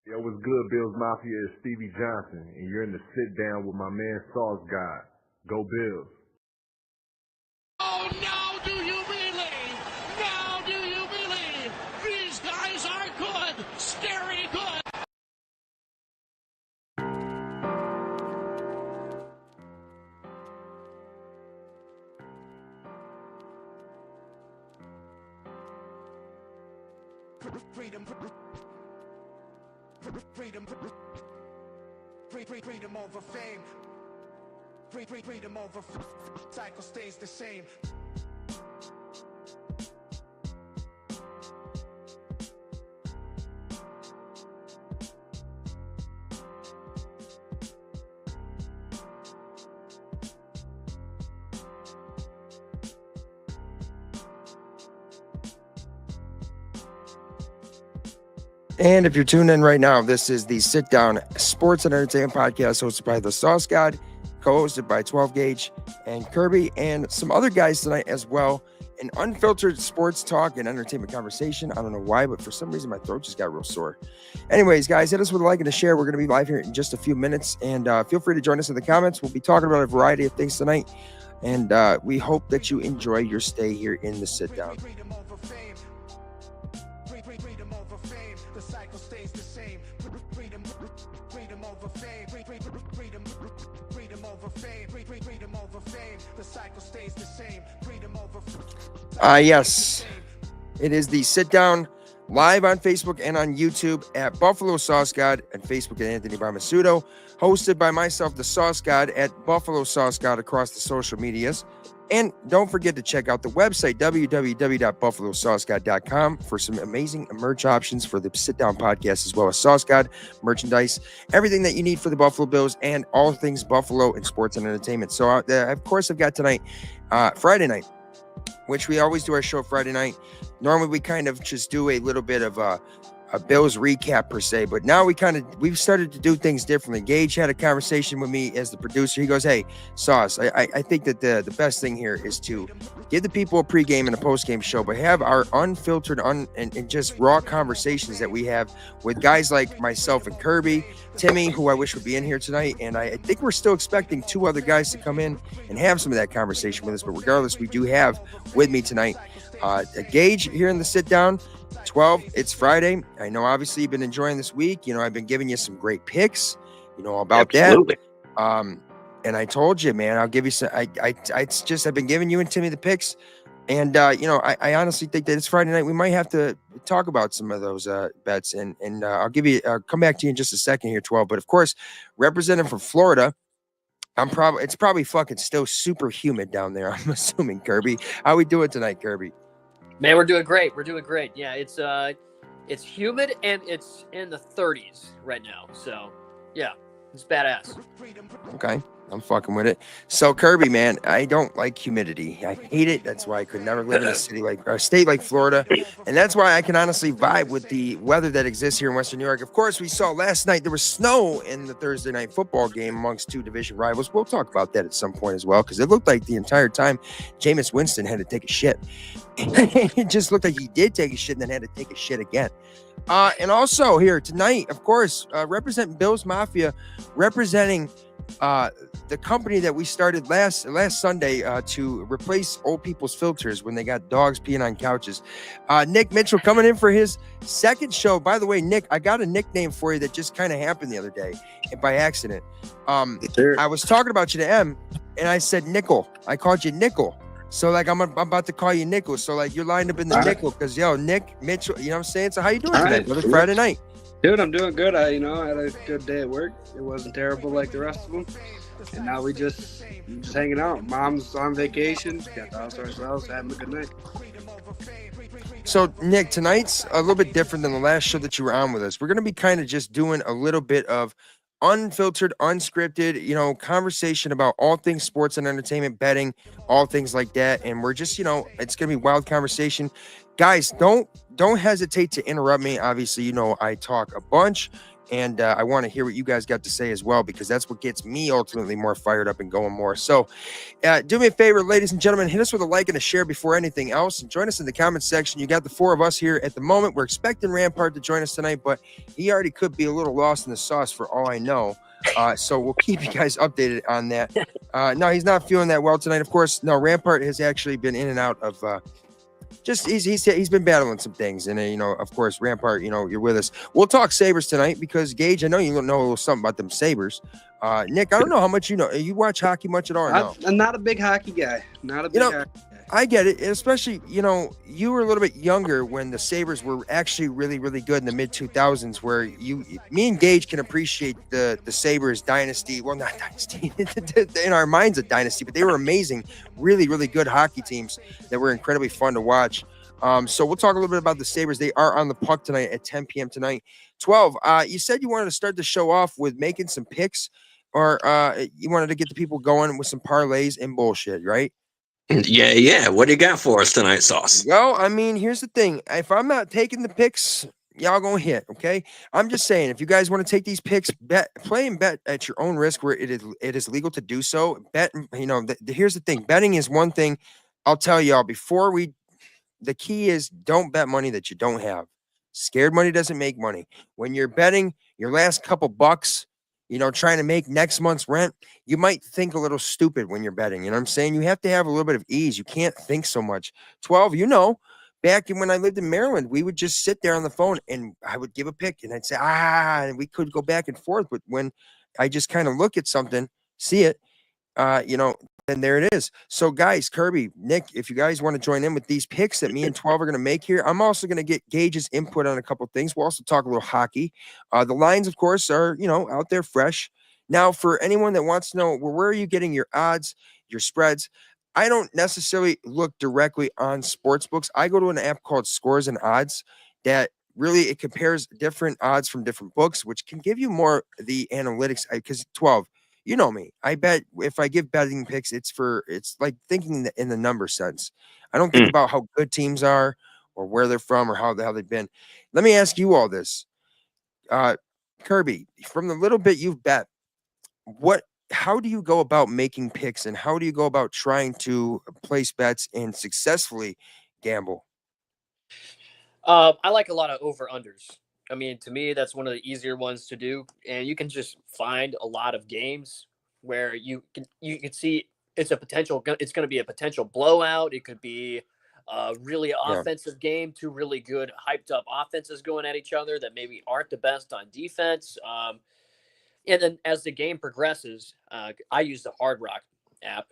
Yo, what's good, Bills Mafia? It's Stevie Johnson, and you're in the sit down with my man Sauce God. Go Bills. Oh, now do you really? Now do you really? These guys are good, scary good. Freedom over fame. Freedom over cycle stays the same. And if you're tuned in right now, this is the Sit Down Sports and Entertainment Podcast hosted by the Sauce God, co-hosted by 12 Gauge and Kirby, and some other guys tonight as well. An unfiltered sports talk and entertainment conversation. I don't know why, but for some reason my throat just got real sore. Anyways, guys, hit us with a like and a share. We're going to be live here in just a few minutes, and feel free to join us in the comments. We'll be talking about a variety of things tonight, and we hope that you enjoy your stay here in the Sit Down. Yes, it is the Sit Down live on Facebook and on YouTube at Buffalo Sauce God and Facebook at Anthony Bramasudo, hosted by myself, the Sauce God, at Buffalo Sauce God across the social medias. And don't forget to check out the website, www.buffalosaucegod.com, for some amazing merch options for the Sit Down podcast, as well as Sauce God merchandise, everything that you need for the Buffalo Bills and all things Buffalo in sports and entertainment. So, of course, I've got tonight, Friday night, which we always do our show Friday night. Normally, we kind of just do a little bit of a Bills recap per se, but now we've started to do things differently. Gage had a conversation with me as the producer. He goes, "Hey, Sauce, I think that the best thing here is to give the people a pregame and a postgame show, but have our unfiltered and just raw conversations that we have with guys like myself and Kirby, Timmy, who I wish would be in here tonight, and I think we're still expecting two other guys to come in and have some of that conversation with us. But regardless, we do have with me tonight Gage here in the Sit Down. 12, it's Friday. I know obviously you've been enjoying this week. You know, I've been giving you some great picks, you know, about Absolutely. That. And I told you, man, I'll give you some. I've been giving you and Timmy the picks. And, you know, I honestly think that it's Friday night. We might have to talk about some of those bets. And I'll come back to you in just a second here, 12. But of course, representing from Florida, it's probably fucking still super humid down there, I'm assuming, Kirby. How we doing tonight, Kirby? Man, we're doing great. Yeah, it's humid and it's in the 30s right now. So, yeah, it's badass. Okay, I'm fucking with it. So, Kirby, man, I don't like humidity. I hate it. That's why I could never live in a state like Florida. And that's why I can honestly vibe with the weather that exists here in Western New York. Of course, we saw last night there was snow in the Thursday night football game amongst two division rivals. We'll talk about that at some point as well, because it looked like the entire time Jameis Winston had to take a shit. It just looked like he did take a shit and then had to take a shit again. And also here tonight, of course, representing Bills Mafia, representing the company that we started last Sunday to replace old people's filters when they got dogs peeing on couches. Nick Mitchell coming in for his second show. By the way, Nick, I got a nickname for you that just kind of happened the other day by accident. Sure. I was talking about you to M, and I said Nickel. I called you Nickel. So, like, I'm about to call you Nickel. So, like, you're lined up in the nickel because, Nick Mitchell, you know what I'm saying? So, how you doing today, brother? Friday night. Dude, I'm doing good. I had a good day at work. It wasn't terrible like the rest of them. And now we're just hanging out. Mom's on vacation. Got the house to ourselves, having a good night. So, Nick, tonight's a little bit different than the last show that you were on with us. We're going to be kind of just doing a little bit of unfiltered, unscripted, conversation about all things sports and entertainment, betting, all things like that. And we're just, it's going to be wild conversation. Guys, don't hesitate to interrupt me. Obviously, I talk a bunch. And I want to hear what you guys got to say as well, because that's what gets me ultimately more fired up and going more. So do me a favor, ladies and gentlemen, hit us with a like and a share before anything else, and join us in the comments section. You got the four of us here at the moment. We're expecting Rampart to join us tonight, but he already could be a little lost in the sauce for all I know. So we'll keep you guys updated on that. No, he's not feeling that well tonight. Of course, no, Rampart has actually been in and out of he's been battling some things, and of course, Rampart, you're with us. We'll talk Sabres tonight because Gage, I know you know a little something about them Sabres. Nick, I don't know how much you know. You watch hockey much at all? Or no? I'm not a big hockey guy. Not a big hockey guy. I get it, especially, you were a little bit younger when the Sabres were actually really, really good in the mid-2000s, where me and Gage can appreciate the Sabres dynasty. Well, not dynasty, in our minds a dynasty, but they were amazing, really, really good hockey teams that were incredibly fun to watch. So we'll talk a little bit about the Sabres. They are on the puck tonight at 10 p.m. tonight. 12, you said you wanted to start the show off with making some picks, or you wanted to get the people going with some parlays and bullshit, right? Yeah. What do you got for us tonight, Sauce? Well, I mean, here's the thing. If I'm not taking the picks, y'all gonna hit, okay? I'm just saying, if you guys want to take these picks, play and bet at your own risk where it is legal to do so. Bet, here's the thing. Betting is one thing. I'll tell y'all the key is don't bet money that you don't have. Scared money doesn't make money. When you're betting your last couple bucks, trying to make next month's rent, you might think a little stupid when you're betting. You know what I'm saying? You have to have a little bit of ease. You can't think so much. 12, back when I lived in Maryland, we would just sit there on the phone and I would give a pick and I'd say, and we could go back and forth. But when I just kind of look at something, see it, then there it is. So guys, Kirby, Nick, if you guys want to join in with these picks that me and 12 are going to make here, I'm also going to get Gage's input on a couple of things. We'll also talk a little hockey. The lines, of course, are, out there fresh. Now, for anyone that wants to know, where are you getting your odds, your spreads? I don't necessarily look directly on sports books. I go to an app called Scores and Odds that really, it compares different odds from different books, which can give you more the analytics. Because 12, you know me. I bet if I give betting picks, it's like thinking in the number sense. I don't think about how good teams are or where they're from or how the hell they've been. Let me ask you all this. Kirby, from the little bit you've bet, how do you go about making picks, and how do you go about trying to place bets and successfully gamble? I like a lot of over-unders. I mean, to me, that's one of the easier ones to do, and you can just find a lot of games where you can see it's going to be a potential blowout. It could be a really offensive game, two really good hyped up offenses going at each other that maybe aren't the best on defense. And then as the game progresses, I use the Hard Rock app,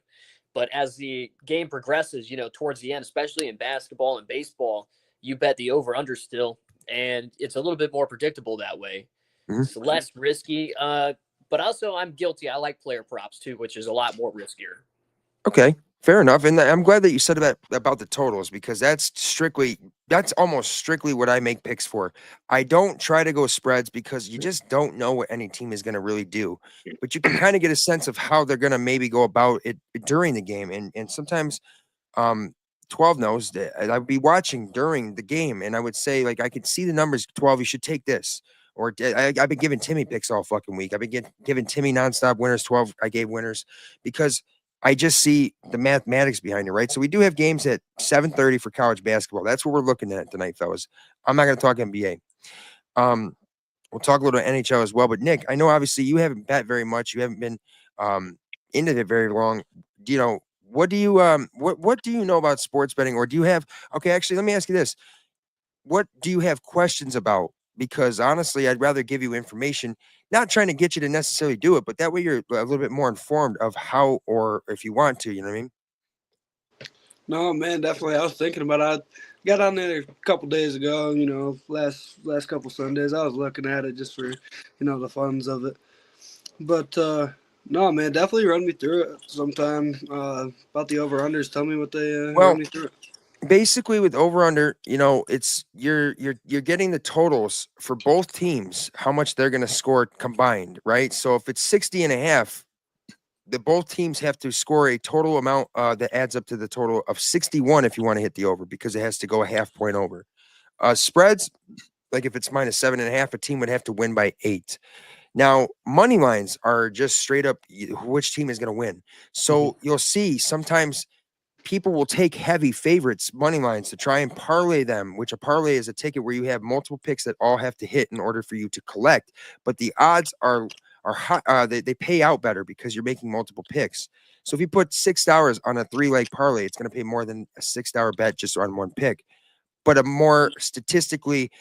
but as the game progresses, towards the end, especially in basketball and baseball, you bet the over-under still. And it's a little bit more predictable that way. Mm-hmm. It's less risky, but also I'm guilty. I like player props too, which is a lot more riskier. Okay, fair enough. And I'm glad that you said about the totals, because that's almost strictly what I make picks for. I don't try to go spreads because you just don't know what any team is going to really do, but you can kind of get a sense of how they're going to maybe go about it during the game. And sometimes, 12 knows that I would be watching during the game and I would say, like, I could see the numbers. 12, you should take this. Or I've been giving Timmy picks all fucking week. I've been giving Timmy nonstop winners. 12, I gave winners because I just see the mathematics behind it, right? So we do have games at 7:30 for college basketball. That's what we're looking at tonight, fellas. I'm not going to talk NBA. We'll talk a little NHL as well. But Nick, I know obviously you haven't bet very much. You haven't been into it very long. What do you know about sports betting, or do you have? Okay, actually, let me ask you this: what do you have questions about? Because honestly, I'd rather give you information, not trying to get you to necessarily do it, but that way you're a little bit more informed of how, or if you want to, you know what I mean? No, man, definitely. I was thinking about it. I got on there a couple days ago, last couple Sundays. I was looking at it just for, the funs of it. But, no, man, definitely run me through it sometime about the over-unders. Tell me what they run me through it. Basically with over-under, it's you're getting the totals for both teams, how much they're going to score combined, right? So if it's 60.5, both teams have to score a total amount that adds up to the total of 61 if you want to hit the over, because it has to go a half point over. Spreads, Like if it's minus 7.5, a team would have to win by 8. Now, money lines are just straight up which team is going to win. So you'll see sometimes people will take heavy favorites, money lines, to try and parlay them, which a parlay is a ticket where you have multiple picks that all have to hit in order for you to collect. But the odds are high, they pay out better because you're making multiple picks. So if you put $6 on a 3-leg parlay, it's going to pay more than a $6 bet just on one pick. But a more statistically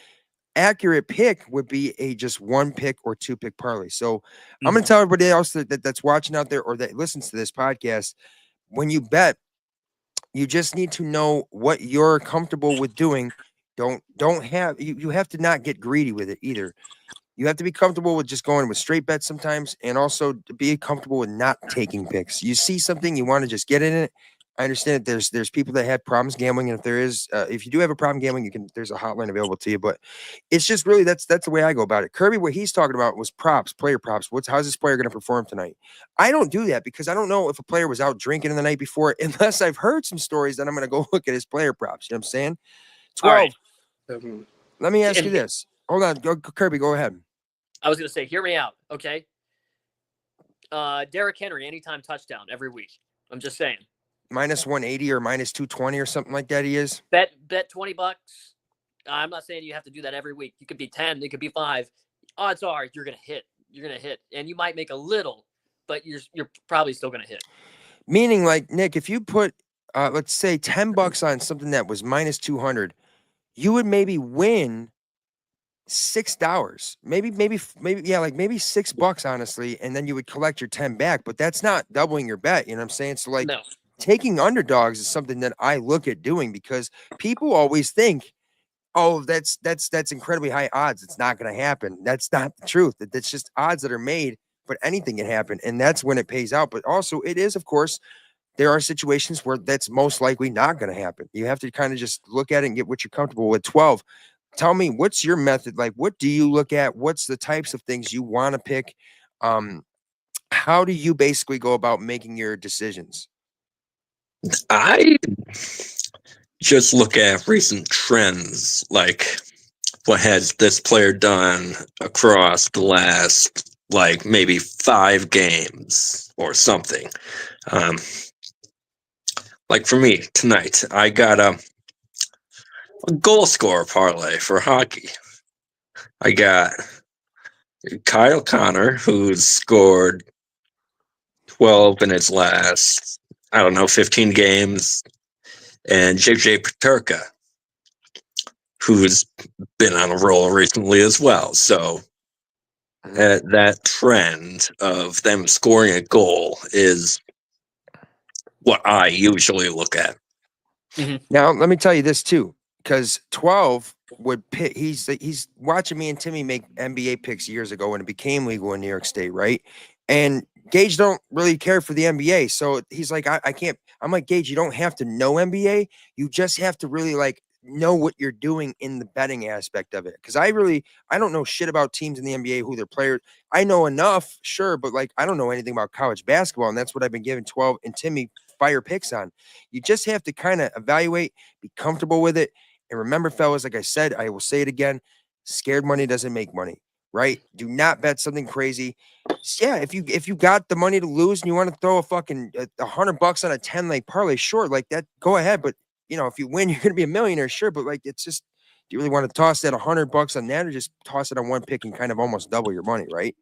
accurate pick would be a just 1-pick or 2-pick parlay. So I'm going to tell everybody else that's watching out there or that listens to this podcast, when you bet, you just need to know what you're comfortable with doing. You have to not get greedy with it either. You have to be comfortable with just going with straight bets sometimes, and also to be comfortable with not taking picks. You see something, you want to just get in it. I understand that there's people that have problems gambling, and if you do have a problem gambling, there's a hotline available to you. But it's just really that's the way I go about it. Kirby, what he's talking about was props, player props. How's this player going to perform tonight? I don't do that because I don't know if a player was out drinking the night before, unless I've heard some stories. Then I'm going to go look at his player props. You know what I'm saying? 12. Right. Let me ask you this. Hold on, Kirby, go ahead. I was going to say, hear me out, okay? Derrick Henry, anytime touchdown every week. I'm just saying. Minus 180 or minus 220 or something like that he is. Bet $20. I'm not saying you have to do that every week. You could be 10, it could be 5. Odds are you're going to hit. You're going to hit. And you might make a little, but you're probably still going to hit. Meaning, like, Nick, if you put, let's say, $10 on something that was minus 200, you would maybe win $6, maybe $6, honestly, and then you would collect your 10 back, but that's not doubling your bet. You know what I'm saying? So like taking underdogs is something that I look at doing because people always think, oh, that's incredibly high odds. It's not going to happen. That's not the truth. That's just odds that are made, but anything can happen. And that's when it pays out. But also it is, of course, there are situations where that's most likely not going to happen. You have to kind of just look at it and get what you're comfortable with. 12. Tell me, what's your method? Like, what do you look at? What's the types of things you want to pick? How do you basically go about making your decisions? I just look at recent trends, like what has this player done across the last, like, maybe 5 games or something. Like for me tonight, I got a goal scorer parlay for hockey. I got Kyle Connor, who's scored 12 in his last, 15 games, and JJ Paterka, who's been on a roll recently as well. So that trend of them scoring a goal is what I usually look at. Now, let me tell you this too, because 12 would pick. He's watching me and Timmy make NBA picks years ago when it became legal in New York State, right? And Gage don't really care for the NBA, so he's like, I can't. I'm like, Gage, you don't have to know NBA. You just have to really like know what you're doing in the betting aspect of it. Because I don't know shit about teams in the NBA, who their players. I know enough, sure, but like I don't know anything about college basketball, and that's what I've been giving 12 and Timmy fire picks on. You just have to kind of evaluate, be comfortable with it, and remember, fellas, like I said, I will say it again: scared money doesn't make money. Right? Do not bet something crazy. Yeah, if you got the money to lose and you want to throw a fucking $100 on a 10-leg parlay, sure, like that, go ahead. But you know, if you win, you're gonna be a millionaire, sure. But like, it's just, do you really want to toss that $100 on that, or just toss it on one pick and kind of almost double your money, right?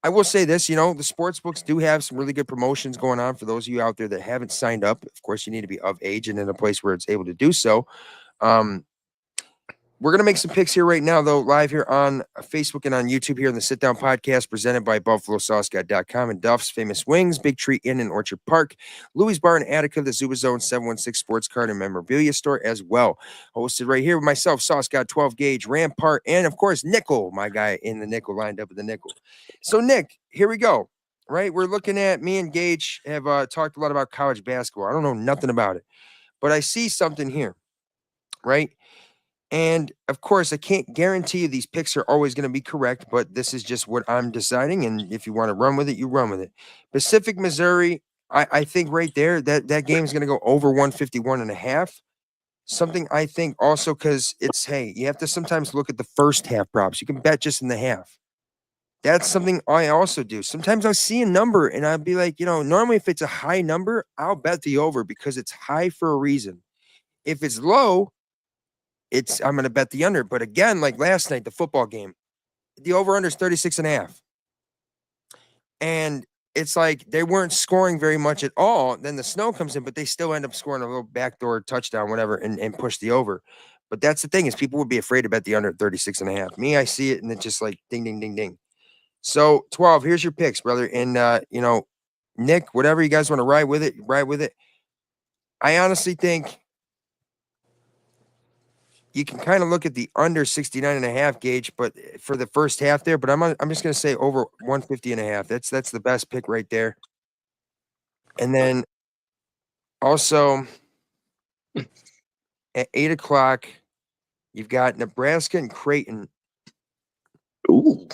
I will say this, the sports books do have some really good promotions going on for those of you out there that haven't signed up. Of course, you need to be of age and in a place where it's able to do so. We're going to make some picks here right now, though, live here on Facebook and on YouTube here in the Sit Down Podcast presented by BuffaloSauceGuy.com and Duff's Famous Wings, Big Tree Inn in Orchard Park, Louie's Bar in Attica, the Zubaz Zone 716 Sports Card and Memorabilia Store as well. Hosted right here with myself, Sauce God, 12 Gauge, Rampart, and, of course, Nickel, my guy in the nickel, lined up with the nickel. So, Nick, here we go. Right? We're looking at, me and Gage have talked a lot about college basketball. I don't know nothing about it, but I see something here, right? And of course, I can't guarantee you these picks are always going to be correct, but this is just what I'm deciding. And if you want to run with it, you run with it. Pacific, Missouri, I think right there that game is going to go over 151.5. something I think also because it's, hey, you have to sometimes look at the first half props. You can bet just in the half. That's something I also do. Sometimes I'll see a number and I'll be like, normally if it's a high number, I'll bet the over because it's high for a reason. If it's low, I'm going to bet the under. But again, like last night, the football game, the over under is 36.5. And it's like they weren't scoring very much at all. Then the snow comes in, but they still end up scoring a little backdoor touchdown, whatever, and push the over. But that's the thing is people would be afraid to bet the under at 36.5. Me, I see it and it's just like ding, ding, ding, ding. So 12, here's your picks, brother. And Nick, whatever you guys want to ride with it, ride with it. I honestly think you can kind of look at the under 69.5 gauge, but for the first half there, but I'm just going to say over 150.5. That's the best pick right there. And then also at 8:00, you've got Nebraska and Creighton. Ooh,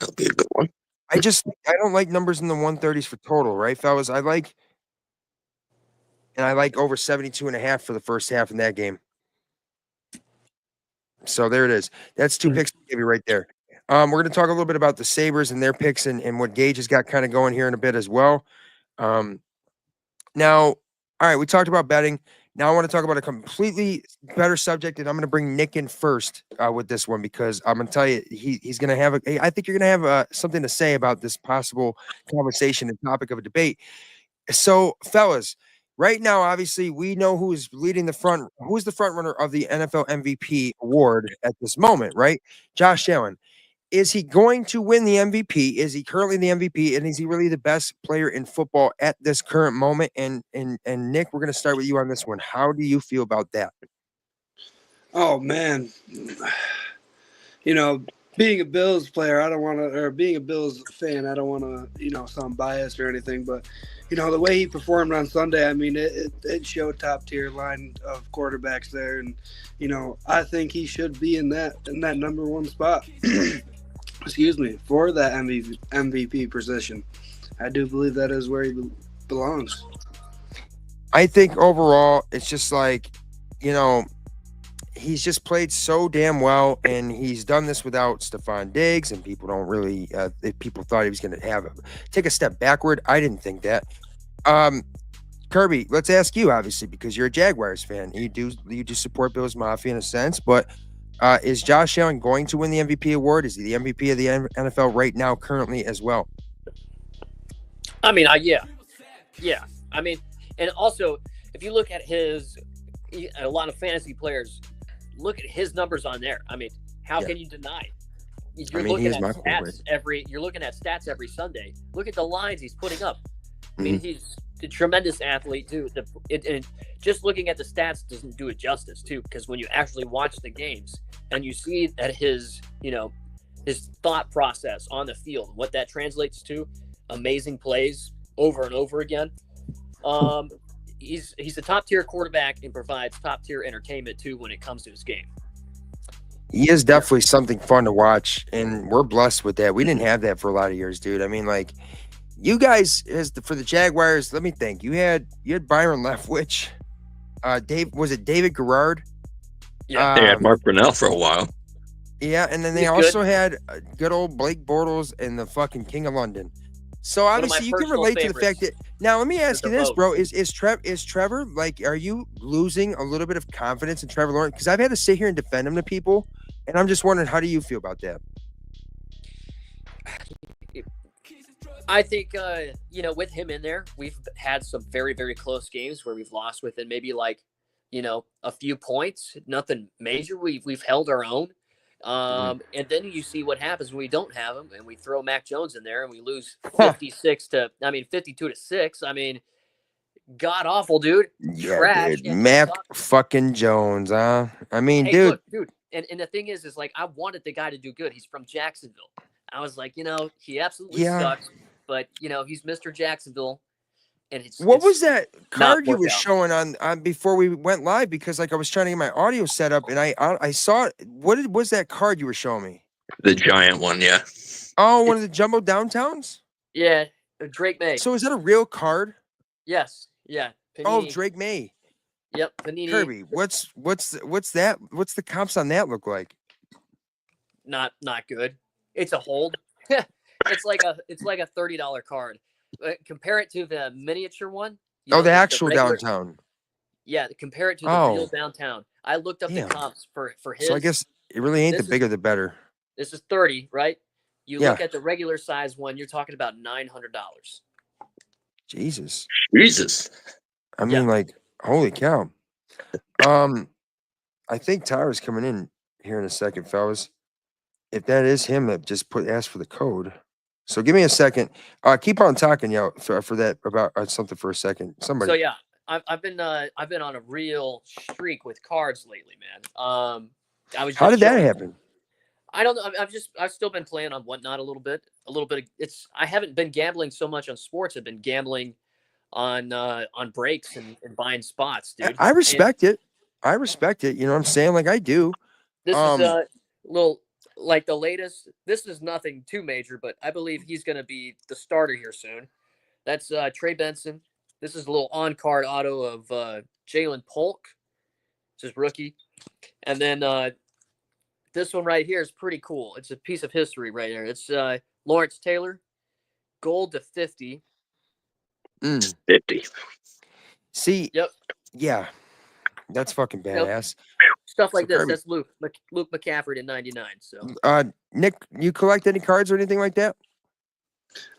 that'll be a good one. I don't like numbers in the 130s for total, right, fellas? I like over 72.5 for the first half in that game. So there it is. That's two picks to give you right there. We're going to talk a little bit about the Sabres and their picks and what Gage has got kind of going here in a bit as well. Now, all right, we talked about betting. Now I want to talk about a completely better subject, and I'm going to bring Nick in first with this one because I'm going to tell you he's going to have I think you're going to have something to say about this possible conversation and topic of a debate. So, fellas, right now, obviously, we know who's leading the front. Who's the front runner of the NFL MVP award at this moment, right? Josh Allen. Is he going to win the MVP? Is he currently the MVP? And is he really the best player in football at this current moment? And Nick, we're going to start with you on this one. How do you feel about that? Oh man, being a Bills player, I don't want to, or being a Bills fan, I don't want to, sound biased or anything, but the way he performed on Sunday, I mean, it showed top tier line of quarterbacks there, and I think he should be in that number one spot. Excuse me, for that MVP position. I do believe that is where he belongs. I think overall, it's just like, he's just played so damn well, and he's done this without Stephon Diggs, and people don't really, people thought he was going to take a step backward. I didn't think that. Kirby, let's ask you, obviously, because you're a Jaguars fan. You do support Bills Mafia in a sense, but is Josh Allen going to win the MVP award? Is he the MVP of the NFL right now, currently as well? I mean, yeah. I mean, and also, if you look at a lot of fantasy players, look at his numbers on there. I mean, how can you deny it? You're looking at stats every Sunday. Look at the lines he's putting up. I mean, he's a tremendous athlete too. And just looking at the stats doesn't do it justice too, because when you actually watch the games and you see that his thought process on the field, what that translates to, amazing plays over and over again. He's a top tier quarterback and provides top tier entertainment too when it comes to his game. He is definitely something fun to watch, and we're blessed with that. We didn't have that for a lot of years, dude. I mean, like, you guys, for the Jaguars, let me think. You had Byron Leftwich. Was it David Garrard? Yeah, they had Mark Brunell for a while. Yeah, and then they also had good old Blake Bortles and the fucking King of London. So obviously you can relate to the fact that now let me ask you this, bro. Is Trevor, like, are you losing a little bit of confidence in Trevor Lawrence? Because I've had to sit here and defend him to people, and I'm just wondering, how do you feel about that? I think with him in there, we've had some very, very close games where we've lost within maybe like, a few points, nothing major. We've held our own. And then you see what happens when we don't have him and we throw Mac Jones in there and we lose 52-6. I mean, god awful, dude. Yeah, trash. dude. Mac fucking Jones, huh? I mean, hey, dude. Look, dude. And the thing is like, I wanted the guy to do good. He's from Jacksonville. I was like, he absolutely sucks, but he's Mr. Jacksonville. And what was that card you were showing on before we went live? Because like I was trying to get my audio set up, and I saw it. What was that card you were showing me? The giant one, yeah. Oh, one of the jumbo downtowns? Yeah, Drake May. So is that a real card? Yes, yeah. Panini. Oh, Drake May. Yep, Panini. Kirby, what's that? What's the comps on that look like? Not good. It's a hold. it's like a $30 card. Compare it to the miniature one. The actual downtown. Yeah, compare it to the real downtown. I looked up Damn. the comps for his. So I guess it really ain't the bigger the better. This is 30, right? You look at the regular size one, you're talking about $900. Jesus. I mean, like, holy cow. I think Tyler's coming in here in a second, fellas. If that is him, that just ask for the code. So give me a second. Keep on talking, yo, for that about something for a second. Somebody. So yeah, I've been on a real streak with cards lately, man. How did that happen? I don't know. I've still been playing on Whatnot a little bit. I haven't been gambling so much on sports. I've been gambling on breaks and buying spots, dude. I respect it. You know what I'm saying? Like I do. This is a little like the latest. This is nothing too major, but I believe he's going to be the starter here soon. That's Trey Benson. This is a little on-card auto of Jalen Polk. This is rookie. And then this one right here is pretty cool. It's a piece of history right here. It's Lawrence Taylor, gold to 50. 50. See, yep. Yeah, that's fucking badass. Stuff like this. That's Luke McCaffrey to 99. So, Nick, you collect any cards or anything like that?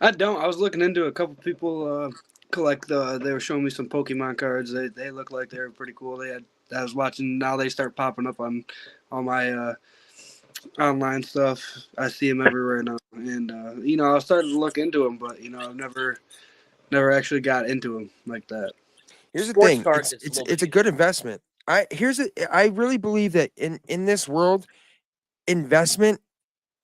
I don't. I was looking into a couple people collect they were showing me some Pokemon cards. They look like they were pretty cool. I was watching, now they start popping up on all my online stuff. I see them everywhere now. And I was starting to look into them, but I've never actually got into them like that. Here's the thing. It's a good investment. I really believe that in this world, investment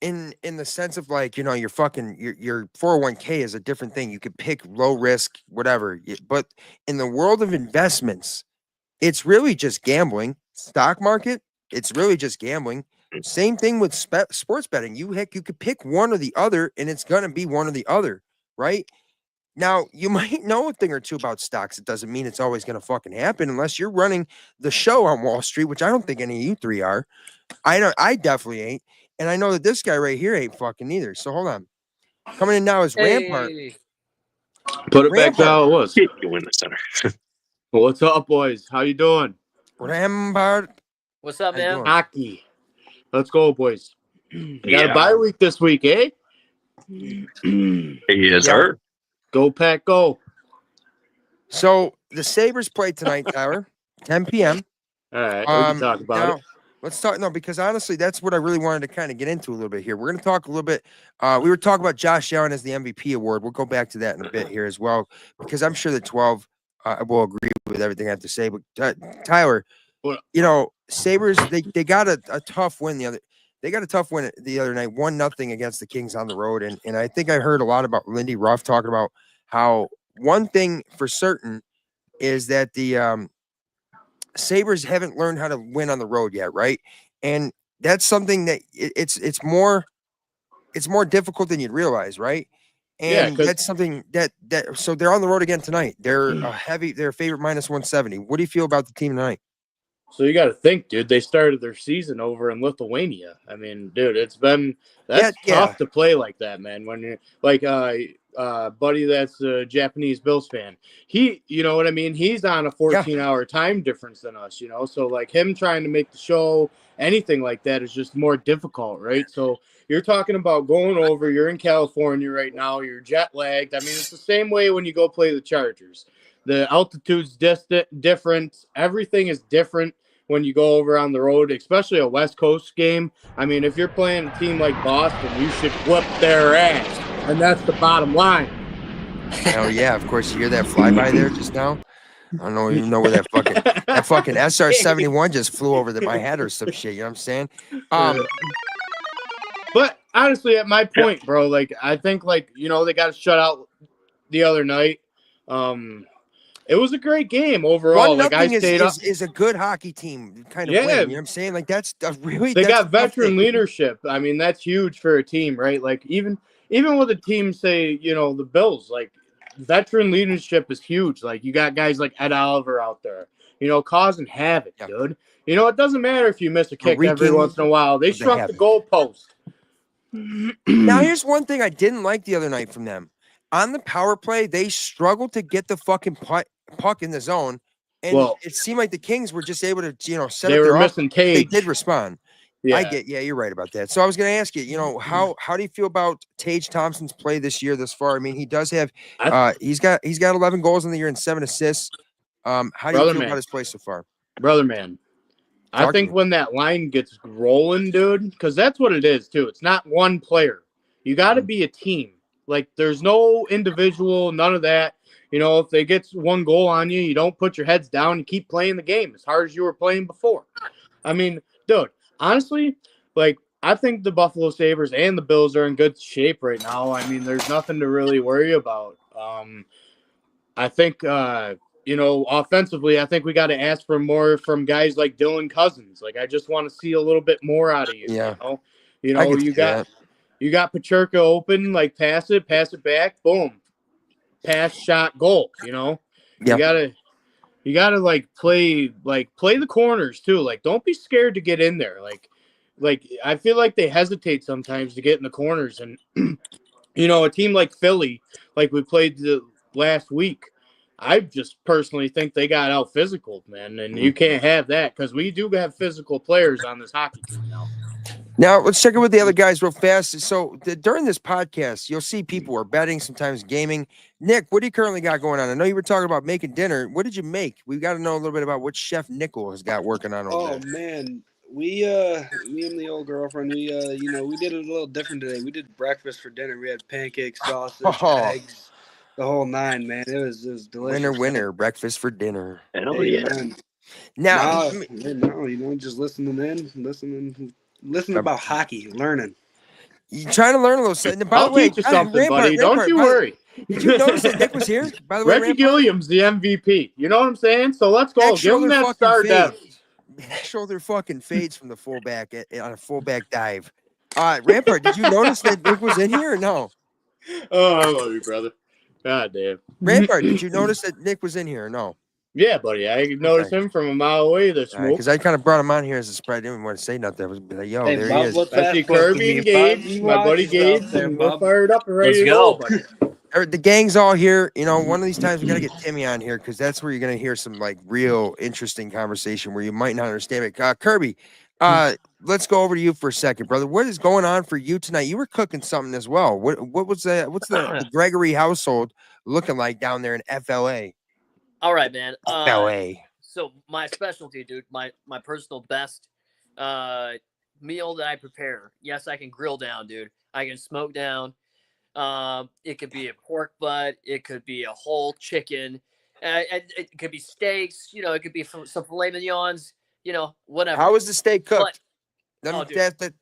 in the sense of like, your 401k is a different thing. You could pick low risk, whatever. But in the world of investments, it's really just gambling. Stock market, it's really just gambling. Same thing with sports betting. You could pick one or the other, and it's gonna be one or the other, right? Now, you might know a thing or two about stocks. It doesn't mean it's always going to fucking happen unless you're running the show on Wall Street, which I don't think any of you three are. I definitely ain't. And I know that this guy right here ain't fucking either. So hold on. Coming in now is Rampart. Put it back to how it was. You win the center. What's up, boys? How you doing? Rampart. What's up, man? Hockey. Let's go, boys. You got a bye week this week, eh? Yes, sir. Go Pack, go. So the Sabres play tonight, Tyler, 10 p.m. All right, we can talk about it. Let's talk. No, because honestly, that's what I really wanted to kind of get into a little bit here. We're going to talk a little bit. We were talking about Josh Allen as the MVP award. We'll go back to that in a bit here as well, because I'm sure that 12 will agree with everything I have to say. But Tyler, Sabres, they got a tough win the other. They got a tough win the other night, 1-0 against the Kings on the road. And I think I heard a lot about Lindy Ruff talking about how one thing for certain is that the Sabres haven't learned how to win on the road yet, right? And that's something that it's more difficult than you'd realize, right? And that's something that so they're on the road again tonight. They're they're a favorite -170. What do you feel about the team tonight? So you got to think, dude, they started their season over in Lithuania. I mean, dude, that's tough to play like that, man. When you're like buddy that's a Japanese Bills fan. He, you know what I mean? He's on a 14-hour time difference than us, So like him trying to make the show, anything like that is just more difficult, right? So you're talking about going over, you're in California right now, you're jet lagged. I mean, it's the same way when you go play the Chargers. The altitude's different. Everything is different when you go over on the road, especially a West Coast game. I mean, if you're playing a team like Boston, you should whip their ass. And that's the bottom line. Hell yeah. Of course, you hear that flyby there just now? I don't even know where that fucking SR-71 just flew over my head or some shit. You know what I'm saying? But honestly, at my point, bro, like, I think, like, they got shut out the other night. It was a great game overall. Like I stayed up. Is a good hockey team kind of win. You know what I'm saying? Like that's really. They got veteran leadership. I mean, that's huge for a team, right? Like even with a team, say the Bills, like veteran leadership is huge. Like, you got guys like Ed Oliver out there, causing havoc, dude. It doesn't matter if you miss a kick every once in a while. They shrunk the goalpost. Now, here's one thing I didn't like the other night from them. On the power play, they struggled to get the fucking puck in the zone. And it seemed like the Kings were just able to, set they up their were missing Tage. They did respond. Yeah. You're right about that. So I was going to ask you, how do you feel about Tage Thompson's play this year thus far? I mean, he does have, he's got 11 goals in the year and 7 assists. How do you feel about his play so far? Brother, man. I think when that line gets rolling, dude, because that's what it is, too. It's not one player. You got to be a team. Like, there's no individual, none of that. If they get one goal on you, you don't put your heads down and keep playing the game as hard as you were playing before. I mean, dude, honestly, like, I think the Buffalo Sabres and the Bills are in good shape right now. I mean, there's nothing to really worry about. I think, offensively, I think we got to ask for more from guys like Dylan Cousins. Like, I just want to see a little bit more out of you. Yeah. You got Pacherka open, like, pass it back, boom. Pass, shot, goal, You gotta like play the corners too. Like, don't be scared to get in there. Like I feel like they hesitate sometimes to get in the corners, and a team like Philly, like we played the last week, I just personally think they got out physical, man, and you can't have that because we do have physical players on this hockey team now. Now, let's check in with the other guys real fast. So, during this podcast, you'll see people are betting, sometimes gaming. Nick, what do you currently got going on? I know you were talking about making dinner. What did you make? We've got to know a little bit about what Chef Nickel has got working on over there. Man. Me and the old girlfriend, we did it a little different today. We did breakfast for dinner. We had pancakes, sausage, eggs, the whole nine, man. It was delicious. Winner, breakfast for dinner. Oh, yeah. Now, just listening about hockey, learning. You trying to learn a little? By I'll the way, teach you something, buddy. Don't you worry. Did you notice that Nick was here? By the way, Reggie Gilliam's the MVP. You know what I'm saying? So let's go. Give him that star depth. Shoulder fucking fades from the fullback on a fullback dive. Rampart, did you notice that Nick was in here or no? Oh, I love you, brother. God damn. Rampart, did you notice that Nick was in here or no? Yeah, buddy. I noticed him from a mile away. The smoke. Because I kind of brought him on here as a surprise. I didn't want to say nothing. I was like, yo, there he is. I see Kirby and Gage, my buddy Gage, and we're fired up and ready to go. The gang's all here. One of these times we got to get Timmy on here because that's where you're going to hear some like real interesting conversation where you might not understand it. Kirby, let's go over to you for a second, brother. What is going on for you tonight? You were cooking something as well. What was that? What's the Gregory household looking like down there in FLA? All right, man. FLA. So my specialty, dude, my personal best meal that I prepare. Yes, I can grill down, dude. I can smoke down. It could be a pork butt. It could be a whole chicken. It could be steaks. It could be some filet mignons. Whatever. How is the steak cooked? But,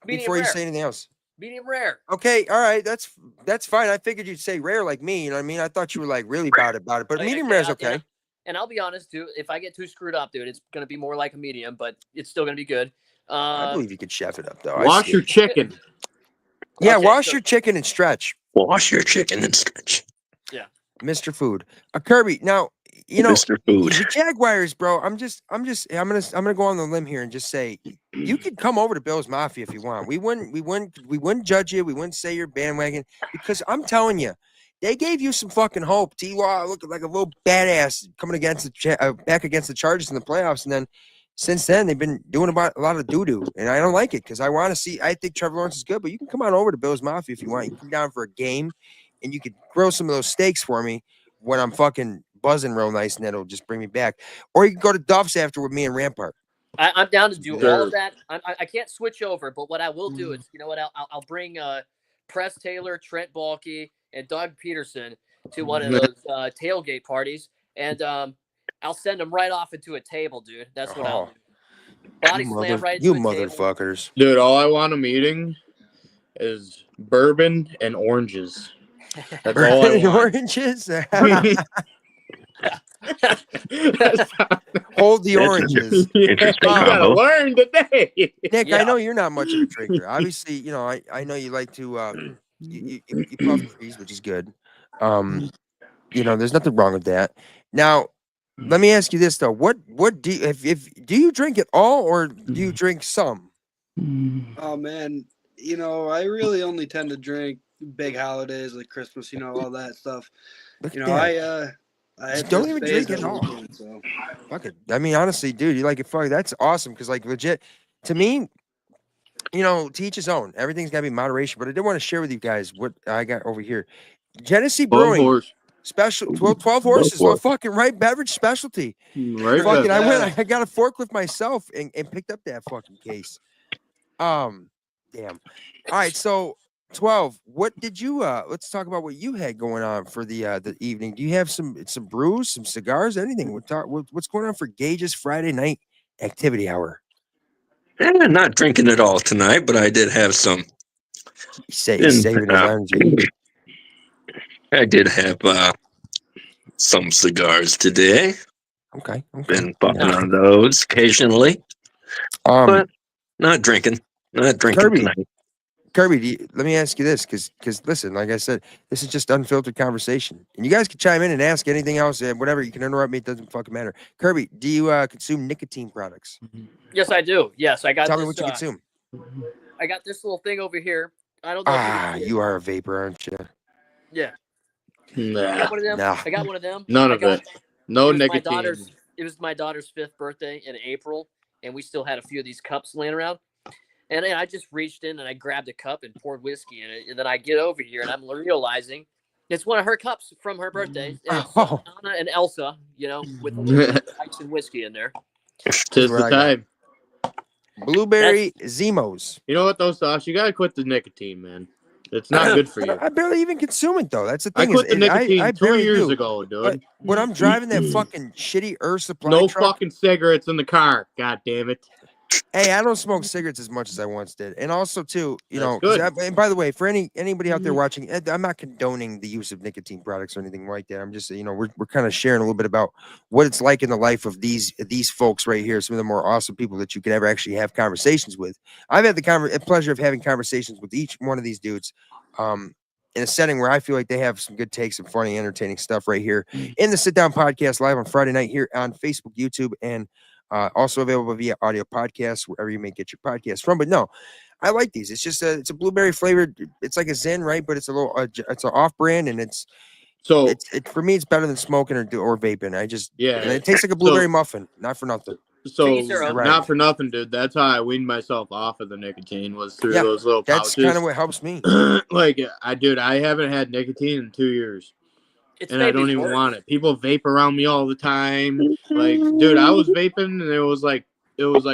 before you say anything else. Medium rare. Okay, all right, that's fine. I figured you'd say rare like me. You know what I mean? I thought you were like really about it, but medium rare is okay. Yeah. And I'll be honest, dude. If I get too screwed up, dude, it's gonna be more like a medium, but it's still gonna be good. I believe you could chef it up, though. Wash your chicken. Yeah, wash your chicken and stretch. Wash your chicken and stretch. Yeah, Mr. Food. Kirby. Now, Mr. Food. The Jaguars, bro. I'm gonna go on the limb here and just say you could come over to Bills Mafia if you want. We wouldn't judge you. We wouldn't say you're bandwagon because I'm telling you. They gave you some fucking hope. T-Law looking like a little badass coming against back against the Chargers in the playoffs. And then since then, they've been doing a lot of doo-doo. And I don't like it because I think Trevor Lawrence is good. But you can come on over to Bills Mafia if you want. You can come down for a game and you could grill some of those steaks for me when I'm fucking buzzing real nice. And that'll just bring me back. Or you can go to Duff's after with me and Rampart. I'm down to do all of that. I can't switch over. But what I will do is, you know what? I'll bring Press Taylor, Trent Baalke, and Doug Peterson to one of those tailgate parties, and I'll send them right off into a table, dude. That's what I'll do. Body slam right into a table. You motherfuckers. Dude, all I want them eating is bourbon and oranges. That's all I want. Oranges? Hold the oranges. You gotta learn today. Nick, I know you're not much of a drinker. Obviously, I know you like to you puff trees, which is good. there's nothing wrong with that. Now, let me ask you this though: what do you, if do you drink it all or do you drink some? Oh man, I really only tend to drink big holidays like Christmas, all that stuff. Look at I Just hit don't this even phase drink it at all. one point, so Fuck it. I mean, honestly, dude, you like it? Fuck, that's awesome. Because like legit, to me, to each his own. Everything's got to be moderation. But I did want to share with you guys what I got over here. Genesee 12 Brewing. horse. Special 12 horses, well, fucking right beverage specialty. Right Fucking, beverage. I got a forklift myself and picked up that fucking case. Damn. All right, so 12. What did you let's talk about what you had going on for the evening. Do you have some brews, some cigars, anything? What's going on for Gage's Friday night activity hour? Not drinking it all tonight, but I did have some. He's saving his energy. I did have some cigars today. Okay. Been bumping on those occasionally, but not drinking. Not drinking tonight. Kirby, let me ask you this, because listen, like I said, this is just unfiltered conversation, and you guys can chime in and ask anything else, whatever. You can interrupt me; it doesn't fucking matter. Kirby, do you consume nicotine products? Yes, I do. Yes, I got. Tell this, me what you consume. I got this little thing over here. I don't know. You are a vapor, aren't you? Yeah. Nah. I got one of them. Nah. I got one of them. None of it. No nicotine. It was my daughter's 5th birthday in April, and we still had a few of these cups laying around. And I just reached in and I grabbed a cup and poured whiskey in it. And then I get over here and I'm realizing it's one of her cups from her birthday. And it's Anna and Elsa, with a little ice and whiskey in there. Tis the time. Blueberry Zimos. You know what, though, Sauce? You got to quit the nicotine, man. It's not good for you. I barely even consume it, though. That's the thing. I quit the nicotine I 2 years ago, dude. But when I'm driving that fucking shitty Supply no truck, fucking cigarettes in the car. God damn it. Hey, I don't smoke cigarettes as much as I once did, and also too, good. And by the way, for anybody out there watching, I'm not condoning the use of nicotine products or anything like that. I'm just, we're kind of sharing a little bit about what it's like in the life of these folks right here. Some of the more awesome people that you could ever actually have conversations with. I've had the pleasure of having conversations with each one of these dudes, in a setting where I feel like they have some good takes and funny, entertaining stuff right here in the Sit Down Podcast live on Friday night here on Facebook, YouTube, and also available via audio podcasts, wherever you may get your podcast from. But no, I like these. It's just it's a blueberry flavored. It's like a Zen, right? But it's a little, it's an off brand, and for me, it's better than smoking or vaping. And it tastes like a blueberry muffin. Not for nothing. So not for nothing, dude. That's how I weaned myself off of the nicotine, was through those little pouches. That's kind of what helps me. Like I haven't had nicotine in 2 years. And I don't even want it. People vape around me all the time. Like, dude, I was vaping and it was like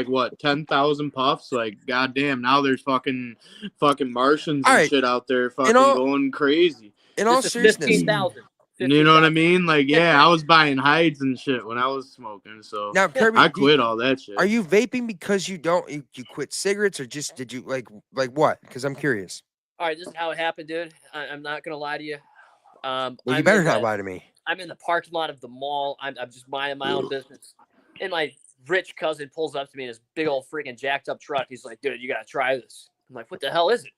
what, 10,000 puffs? Like, goddamn, now there's fucking Martians and shit out there fucking going crazy. In all seriousness, 15,000. You know what I mean? Like, yeah, I was buying hides and shit when I was smoking. So now, Kirby, I quit all that shit. Are you vaping because you quit cigarettes, or just did you like what? Because I'm curious. All right, this is how it happened, dude. I'm not gonna lie to you. Well, you better not lie to me. I'm in the parking lot of the mall. I'm just minding my own business. And my rich cousin pulls up to me in this big old freaking jacked up truck. He's like, dude, you got to try this. I'm like, what the hell is it?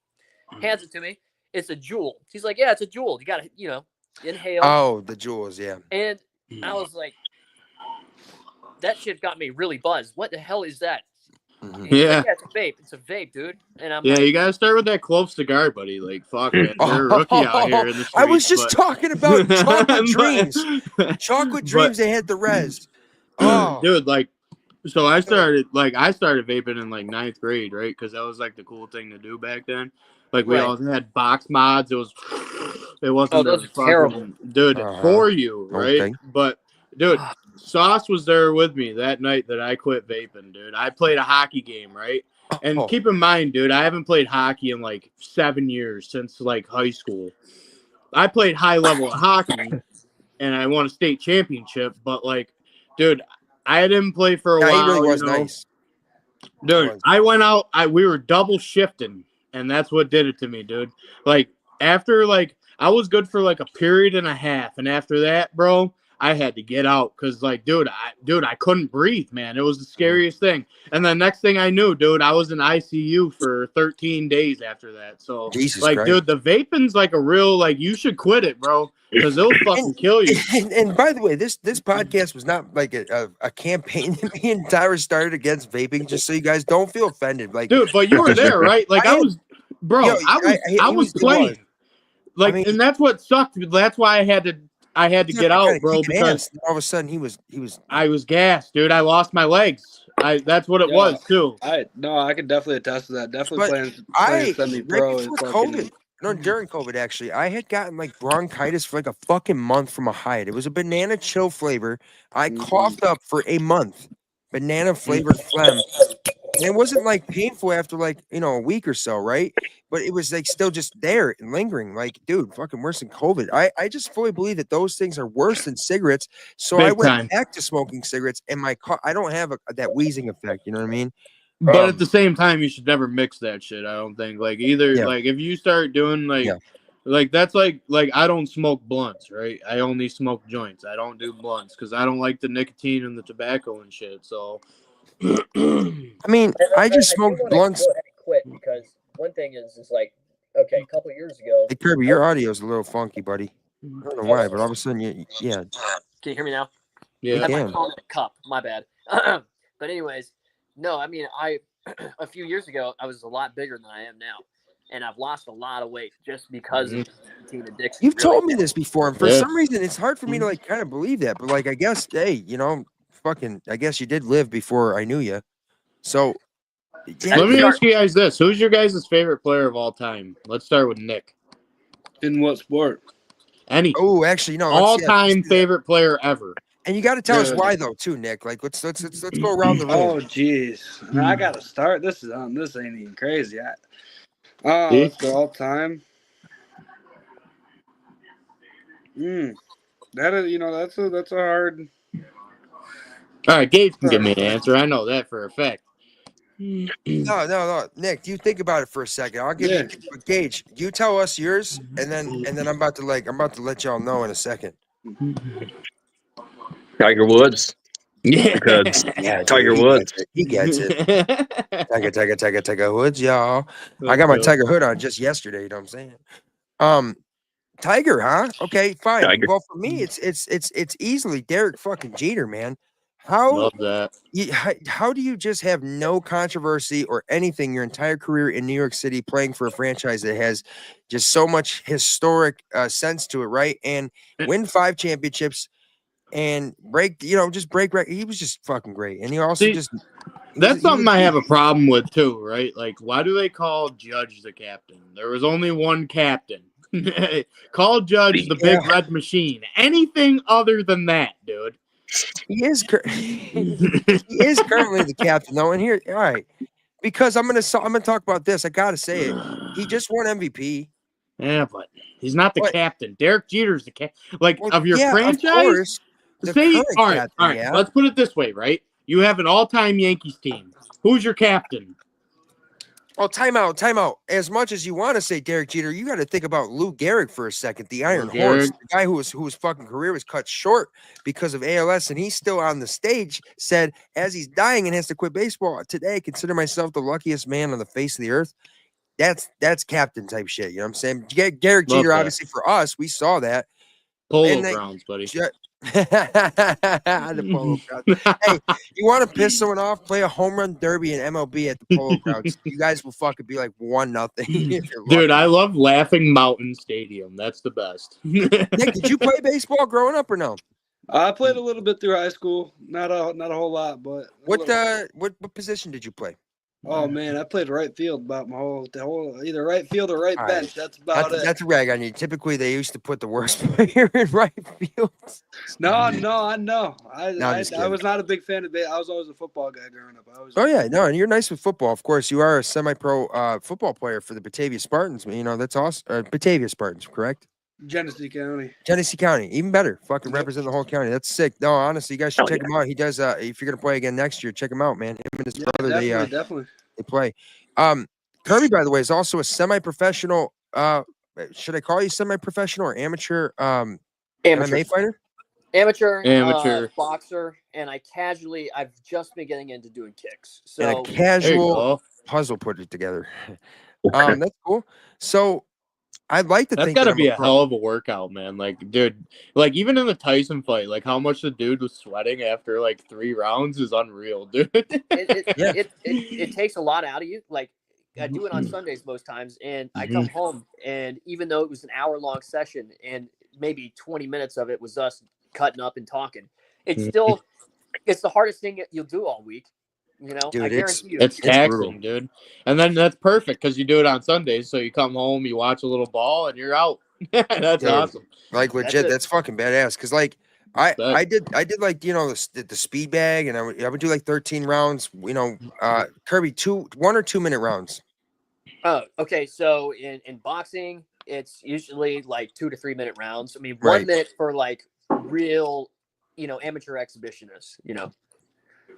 Hands it to me. It's a Juul. He's like, yeah, it's a Juul. You got to, inhale. Oh, the Juuls, yeah. And I was like, that shit got me really buzzed. What the hell is that? Yeah. Like, yeah, it's a vape. It's a vape, dude. And I'm you gotta start with that clove cigar, buddy. Like, fuck, man, you're a rookie out here in the streets. I was just talking about chocolate dreams. Chocolate dreams. They had the res. Oh, dude, like, so I started vaping in like 9th grade, right? Because that was like the cool thing to do back then. Like, we all had box mods. It wasn't those are terrible, dude, for you, right? Okay. But dude, Sauce was there with me that night that I quit vaping, dude. I played a hockey game, right? And keep in mind, dude, I haven't played hockey in like 7 years, since like high school. I played high level hockey and I won a state championship, but like, dude, I didn't play for a while. He really was nice. Dude, I went out, we were double shifting, and that's what did it to me, dude. Like, after, like, I was good for like a period and a half, and after that, bro, I had to get out because, like, dude, I couldn't breathe, man. It was the scariest thing. And the next thing I knew, dude, I was in ICU for 13 days after that. So, Jesus like, Christ. dude, the vaping's like a real, like, you should quit it, bro, because it'll fucking kill you. And by the way, this podcast was not like a campaign that me and Tyra started against vaping. Just so you guys don't feel offended, like, Dude, but you were there, right? Like, I was playing. Like, and that's what sucked. That's why I had to get out, bro, because all of a sudden he was I was gassed, dude. I lost my legs. That's what it was too. I can definitely attest to that. Definitely But playing semi-pro right before COVID, no, during COVID actually, I had gotten like bronchitis for like a fucking month from a Hyatt. It was a banana chill flavor. I coughed up for a month, banana flavored phlegm. And it wasn't like painful after like, a week or so, right? But it was like still just there and lingering. Like, dude, fucking worse than COVID. I just fully believe that those things are worse than cigarettes. So I went back to smoking cigarettes, and I don't have that wheezing effect. You know what I mean? But at the same time, you should never mix that shit. I don't think like either. Like if you start doing like that's like I don't smoke blunts, right? I only smoke joints. I don't do blunts because I don't like the nicotine and the tobacco and shit. So. I mean, I just smoked blunts. Quit because one thing is like, okay, a couple years ago. Hey, Kirby, your audio is a little funky, buddy. I don't know why, but all of a sudden, yeah. Can you hear me now? Yeah, I can. My phone in a cup. My bad. But anyways, no, I mean, a few years ago, I was a lot bigger than I am now, and I've lost a lot of weight just because of nicotine addiction. You've told me this before, and for some reason, it's hard for me to like kind of believe that. But like, I guess, hey, I guess you did live before I knew you. So let me ask you guys this: who's your guys' favorite player of all time? Let's start with Nick. In what sport? Any? Oh, actually, no. All-time favorite player ever. And you got to tell us why, though, too, Nick. Like, let's go around the room. Oh, jeez, I got to start. This ain't even crazy. Let's go all time. That is, that's a hard. All right, Gage can give me an answer. I know that for a fact. No. Nick, you think about it for a second. I'll give you Gage. You tell us yours, and then I'm about to let y'all know in a second. Tiger Woods. Yeah, because Tiger Woods. He gets it. Tiger Woods, y'all. I got my Tiger hood on just yesterday. You know what I'm saying? Tiger, huh? Okay, fine. Tiger. Well, for me, it's easily Derek fucking Jeter, man. Love that. How do you just have no controversy or anything your entire career in New York City playing for a franchise that has just so much historic sense to it, right? And win 5 championships and break record. He was just fucking great. And he also that's something I have a problem with too, right? Like, why do they call Judge the captain? There was only one captain. Call Judge the big red machine. Anything other than that, dude. He is currently the captain, though. And here, all right, because I'm gonna talk about this. I gotta say it. He just won MVP. Yeah, but he's not the captain. Derek Jeter's the captain. Of your franchise. Of course, all right. Let's put it this way, right? You have an all-time Yankees team. Who's your captain? Oh, time out. As much as you want to say Derek Jeter, you got to think about Lou Gehrig for a second. The Iron Horse, the guy whose fucking career was cut short because of ALS, and he's still on the stage. Said as he's dying and has to quit baseball today, I consider myself the luckiest man on the face of the earth. That's captain type shit. You know what I'm saying? Derek Jeter, obviously for us, we saw that. Polo grounds, buddy. The Polo Grounds. Hey, you want to piss someone off? Play a home run derby in MLB at the Polo Grounds. You guys will fucking be like 1-0. Dude, I love Laughing Mountain Stadium. That's the best. Nick, did you play baseball growing up or no? I played a little bit through high school. Not a whole lot, but what position did you play? Oh man, I played right field about the whole either right field or right bench. That's about it. That's a rag on you. Typically, they used to put the worst player in right field. No, I know. I was not a big fan of it. I was always a football guy growing up. And you're nice with football. Of course, you are a semi-pro football player for the Batavia Spartans. You know that's awesome. Batavia Spartans, correct? Genesee County, even better. Fucking represent the whole county. That's sick. No, honestly, you guys should check him out. He does. If you're gonna play again next year, check him out, man. Him and his brother, definitely. They play. Kirby, by the way, is also a semi-professional. Should I call you semi-professional or amateur? Amateur MMA fighter? Amateur boxer, and I've just been getting into doing kicks. So and a casual puzzle put it together. That's cool. So I'd like to That's think gotta be a hell of a workout, man. Like, dude, like even in the Tyson fight, like how much the dude was sweating after like 3 rounds is unreal, dude. It takes a lot out of you. Like I do it on Sundays most times, and I come home, and even though it was an hour-long session, and maybe 20 minutes of it was us cutting up and talking, it's still it's the hardest thing you'll do all week. You know, dude, I guarantee you, it's taxing, dude. And then that's perfect because you do it on Sundays, so you come home, you watch a little ball, and you're out. That's awesome. Like legit, that's fucking badass. Because like I did like the speed bag, and I would do like 13 rounds. You know, Kirby 1 or 2 minute rounds. Oh, okay. So in boxing, it's usually like 2 to 3 minute rounds. I mean, 1 minute for like real, amateur exhibitionists.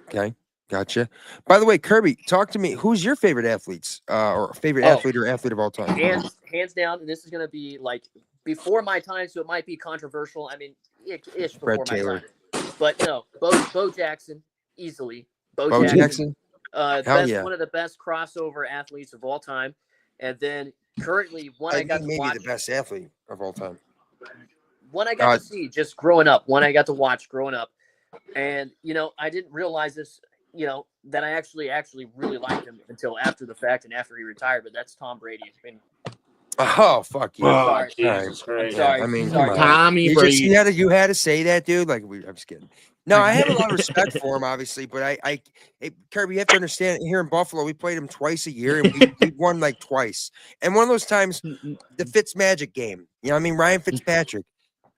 Okay, gotcha. By the way, Kirby, talk to me. Who's your favorite athletes, or favorite athlete or athlete of all time? Hands down, and this is going to be like before my time, so it might be controversial. I mean, ish before my time. But no, Bo Jackson, easily. Bo Jackson. One of the best crossover athletes of all time. And then currently I got to watch. The best athlete of all time. One I got to see just growing up. One I got to watch growing up. And, I didn't realize this, that I actually really liked him until after the fact and after he retired. But that's Tom Brady. I mean, oh, fuck you. Oh, Jesus Christ. Sorry. I mean, Tommy Brady. You had to say that, dude. Like, I'm just kidding. No, I have a lot of respect for him, obviously, but hey, Kirby, you have to understand. Here in Buffalo, we played him twice a year, and we won like twice. And one of those times, the Fitzmagic game. You know what I mean? Ryan Fitzpatrick.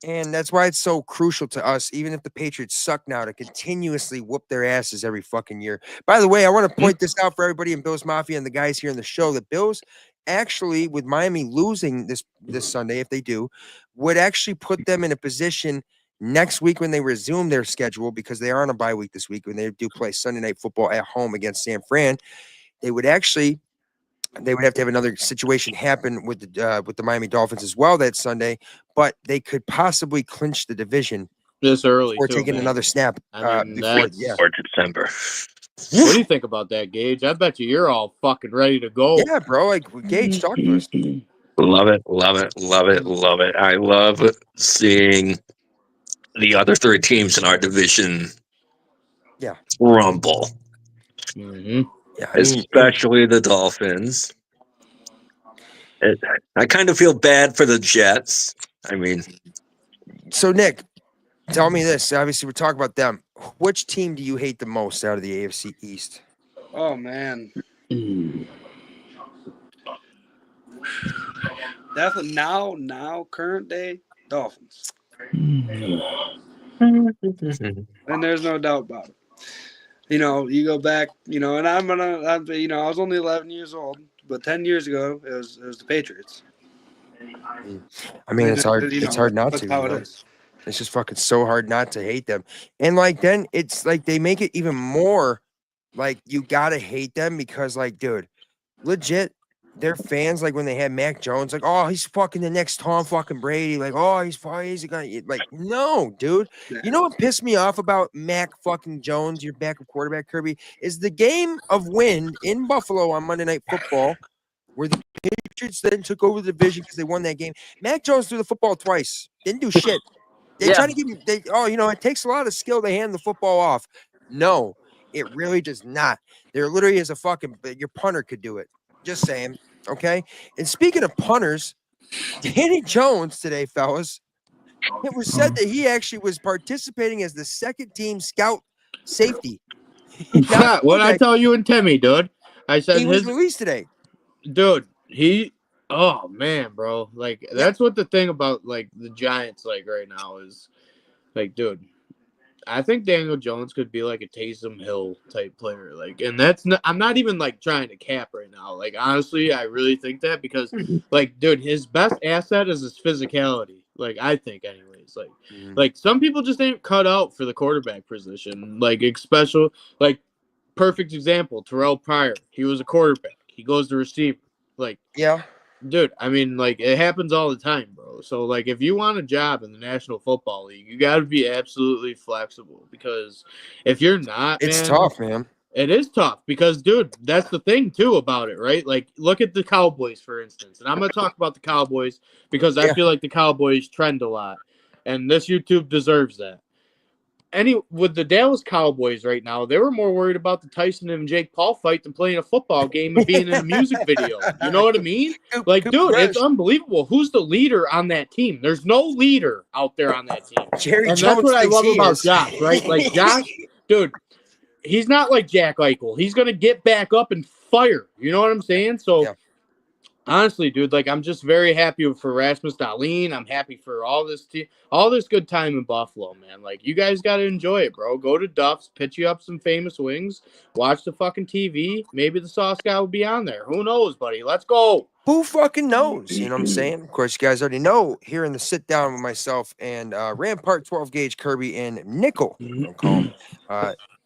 And that's why it's so crucial to us, even if the Patriots suck now, to continuously whoop their asses every fucking year. By the way, I want to point this out for everybody in Bills Mafia and the guys here in the show. The Bills actually, with Miami losing this Sunday, if they do, would actually put them in a position next week when they resume their schedule, because they are on a bye week this week, when they do play Sunday Night Football at home against San Fran. They would have to have another situation happen with the Miami Dolphins as well that Sunday, but they could possibly clinch the division this early or taking another snap before December. What do you think about that, Gage? I bet you're all fucking ready to go. Yeah, bro. Like, Gage, talk to us. Love it. I love seeing the other 3 teams in our division rumble. Mm-hmm. Yeah, especially the Dolphins. I kind of feel bad for the Jets. I mean, so Nick, tell me this. Obviously, we're talking about them. Which team do you hate the most out of the AFC East? Oh man, definitely now current day Dolphins, and there's no doubt about it. You go back, and I was only 11 years old, but 10 years ago it was the Patriots. I mean, it's hard. It's hard not to. How it is. It's just fucking so hard not to hate them. And like, then it's like they make it even more like you gotta hate them because, like, dude, legit, their fans, like when they had Mac Jones, like, oh, he's fucking the next Tom fucking Brady, like, oh, he's gonna, like, no, dude. You know what pissed me off about Mac fucking Jones, your backup quarterback, Kirby, is the game of win in Buffalo on Monday Night Football, where the Patriots then took over the division because they won that game. Mac Jones threw the football twice, didn't do shit. They try to give him, it takes a lot of skill to hand the football off. No, it really does not. There literally is your punter could do it. Just saying. Okay. And speaking of punters, Danny Jones today, fellas, it was said that he actually was participating as the second team scout safety. What I tell you and Timmy, dude? I said he was released today. Dude, oh man, bro. Like, that's what the thing about like the Giants like right now is, like, dude, I think Daniel Jones could be like a Taysom Hill type player. Like, and I'm not even like trying to cap right now. Like, honestly, I really think that because, like, dude, his best asset is his physicality. Like, I think, anyways. Like some people just ain't cut out for the quarterback position. Like, perfect example, Terrell Pryor. He was a quarterback. He goes to receiver. Like, yeah. Dude, I mean, like, it happens all the time, bro. So, like, if you want a job in the National Football League, you got to be absolutely flexible because if you're not, It's man, tough, man. it is tough because, dude, that's the thing, too, about it, right? Like, look at the Cowboys, for instance. And I'm going to talk about the Cowboys because I feel like the Cowboys trend a lot. And this YouTube deserves that. With the Dallas Cowboys right now, they were more worried about the Tyson and Jake Paul fight than playing a football game and being in a music video. You know what I mean? Like, dude, it's unbelievable. Who's the leader on that team? There's no leader out there on that team. Jerry And Jones that's what I love about is. Josh, right? Like, Josh, dude, he's not like Jack Eichel. He's going to get back up and fire. You know what I'm saying? So, honestly, dude, like, I'm just very happy for Rasmus Dahlin. I'm happy for all this good time in Buffalo, man. Like, you guys got to enjoy it, bro. Go to Duff's, pitch you up some famous wings, watch the fucking TV. Maybe the Sauce Guy will be on there. Who knows, buddy? Let's go. Who fucking knows? You know what I'm saying? Of course, you guys already know here in the sit down with myself and Rampart 12 gauge Kirby and Nickel. I'll call him.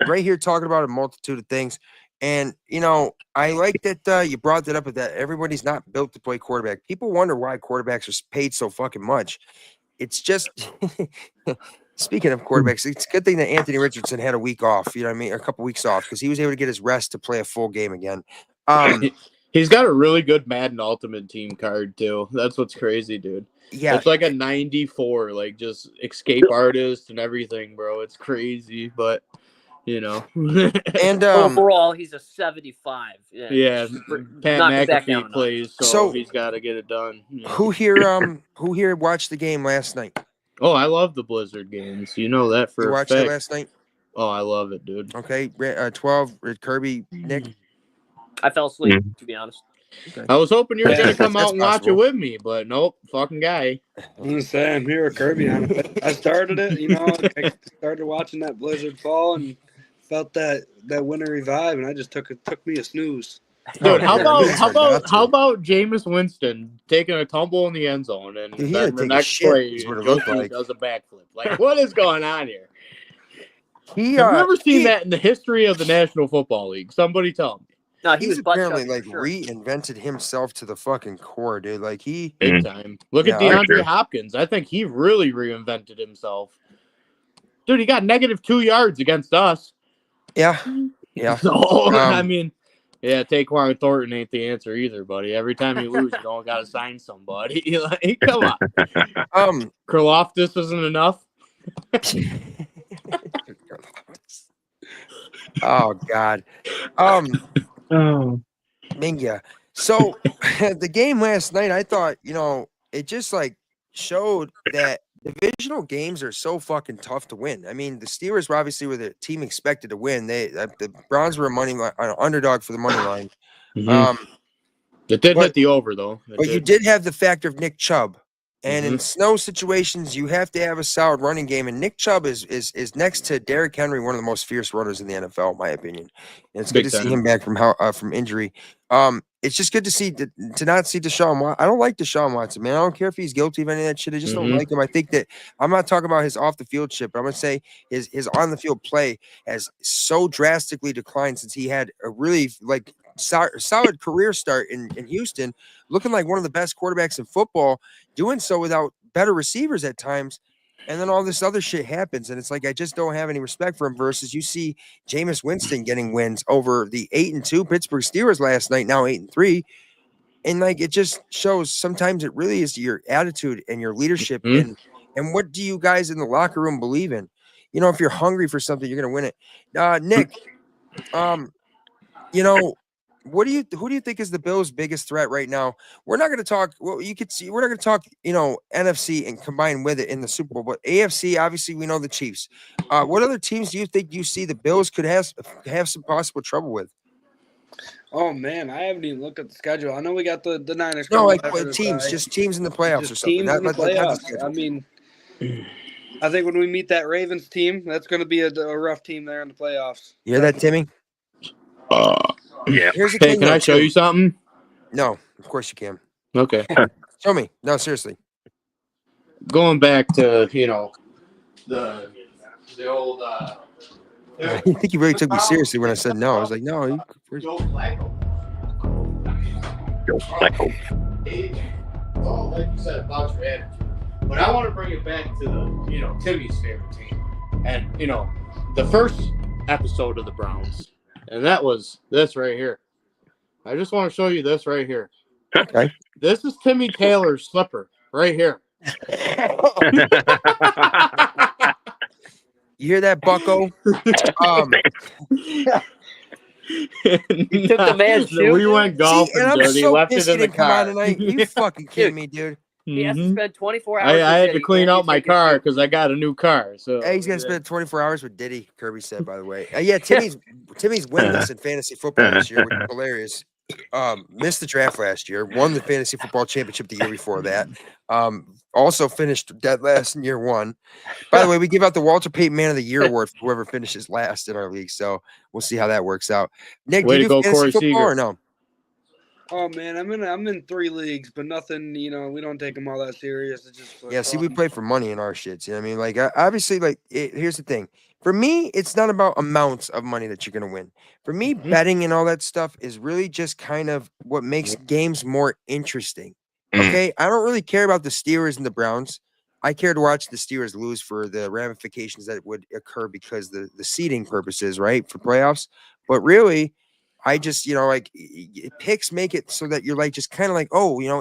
Right here talking about a multitude of things. And, you know, I like that you brought that up that everybody's not built to play quarterback. People wonder why quarterbacks are paid so fucking much. It's just, speaking of quarterbacks, it's a good thing that Anthony Richardson had a week off, you know what I mean? Or a couple weeks off because he was able to get his rest to play a full game again. He's got a really good Madden Ultimate Team card, too. That's what's crazy, dude. Yeah. It's like a 94, like just escape artist and everything, bro. It's crazy, but... You know, and overall, he's a 75. Yeah, Pat McAfee plays, so he's got to get it done. You know? Who here watched the game last night? Oh, I love the Blizzard games. You know that for you a watched fact. it last night? Oh, I love it, dude. Okay, 12, Kirby, Nick. I fell asleep, to be honest. Okay. I was hoping you were going to come out and watch it with me, but nope, fucking guy. I'm saying, I'm here with Kirby on it. I started it, you know, I started watching that Blizzard fall and felt that wintry vibe, and I just took me a snooze. Dude, how about Jameis Winston taking a tumble in the end zone and then the next play does a backflip? Like, what is going on here? Have you ever seen that in the history of the National Football League? Somebody tell me. No, he's apparently like reinvented himself to the fucking core, dude. Like big time. Look at DeAndre Hopkins. I think he really reinvented himself. Dude, he got -2 yards against us. Yeah. So I mean, Taquan Thornton ain't the answer either, buddy. Every time you lose, you don't gotta sign somebody. Like, come on. Karlaftis isn't enough. Oh God. Minga. So the game last night, I thought, you know, it just like showed that divisional games are so fucking tough to win. I mean, the Steelers were obviously the team expected to win. The Browns were an underdog for the money line. It did hit the over though. You did have the factor of Nick Chubb. And in snow situations, you have to have a solid running game. And Nick Chubb is next to Derrick Henry, one of the most fierce runners in the NFL, in my opinion. And it's good to see him back from injury. It's just good to see to not see Deshaun Watson. I don't like Deshaun Watson, man. I don't care if he's guilty of any of that shit. I just don't like him. I think that I'm not talking about his off the field shit, but I'm gonna say his on the field play has so drastically declined since he had a really like solid career start in Houston, looking like one of the best quarterbacks in football, doing so without better receivers at times. And then all this other shit happens. And it's like, I just don't have any respect for him versus you see Jameis Winston getting wins over the 8-2 Pittsburgh Steelers last night, now 8-3. And like, it just shows sometimes it really is your attitude and your leadership. And what do you guys in the locker room believe in? You know, if you're hungry for something, you're going to win it. Nick, you know, who do you think is the Bills' biggest threat right now? We're not going to talk. Well, you could see we're not going to talk. You know, NFC and combine with it in the Super Bowl, but AFC obviously we know the Chiefs. What other teams do you think you see the Bills could have some possible trouble with? Oh man, I haven't even looked at the schedule. I know we got the Niners. No, like teams, just teams in the playoffs or something. Teams in the playoffs. I mean, I think when we meet that Ravens team, that's going to be a rough team there in the playoffs. You hear that, Timmy? Yeah. Here's the Hey, thing, can I show you something? No, of course you can. Okay. Show me. No, seriously. Going back to, you know, the old I didn't think you really took me seriously when I said no. I was like, no. Joe Flacco. it's all like you said about your attitude. But I want to bring it back to the, Timmy's favorite team. And, the first episode of the Browns. And that was this right here. I just want to show you this right here. Okay. This is Timmy Taylor's slipper right here. You hear that, Bucko? You took the man's shoe. We went golfing, and I'm dude. He so left pissed it in he the didn't come on car. tonight. You fucking kidding me, dude? He has to spend 24 hours. I had to Diddy, clean and out you my take his car shoe. because I got a new car. So Hey, he's gonna spend 24 hours with Diddy. Kirby said, by the way. Yeah, Timmy's winless in fantasy football this year, which is hilarious. Missed the draft last year. Won the fantasy football championship the year before that. Also finished dead last in year one. By the way, we give out the Walter Payton Man of the Year award for whoever finishes last in our league. So we'll see how that works out. Nick, Way do to you go, do fantasy Corey football Seager. or no? Oh man, I'm in 3 leagues, but nothing. We don't take them all that serious. It's just Yeah, see, we fun. play for money in our shits. You know what I mean? Like, obviously, here's the thing. For me, it's not about amounts of money that you're going to win. For me, betting and all that stuff is really just kind of what makes games more interesting. Okay? I don't really care about the Steelers and the Browns. I care to watch the Steelers lose for the ramifications that would occur because the seeding purposes, right, for playoffs. But really, I just, picks make it so that you're like, just kind of like,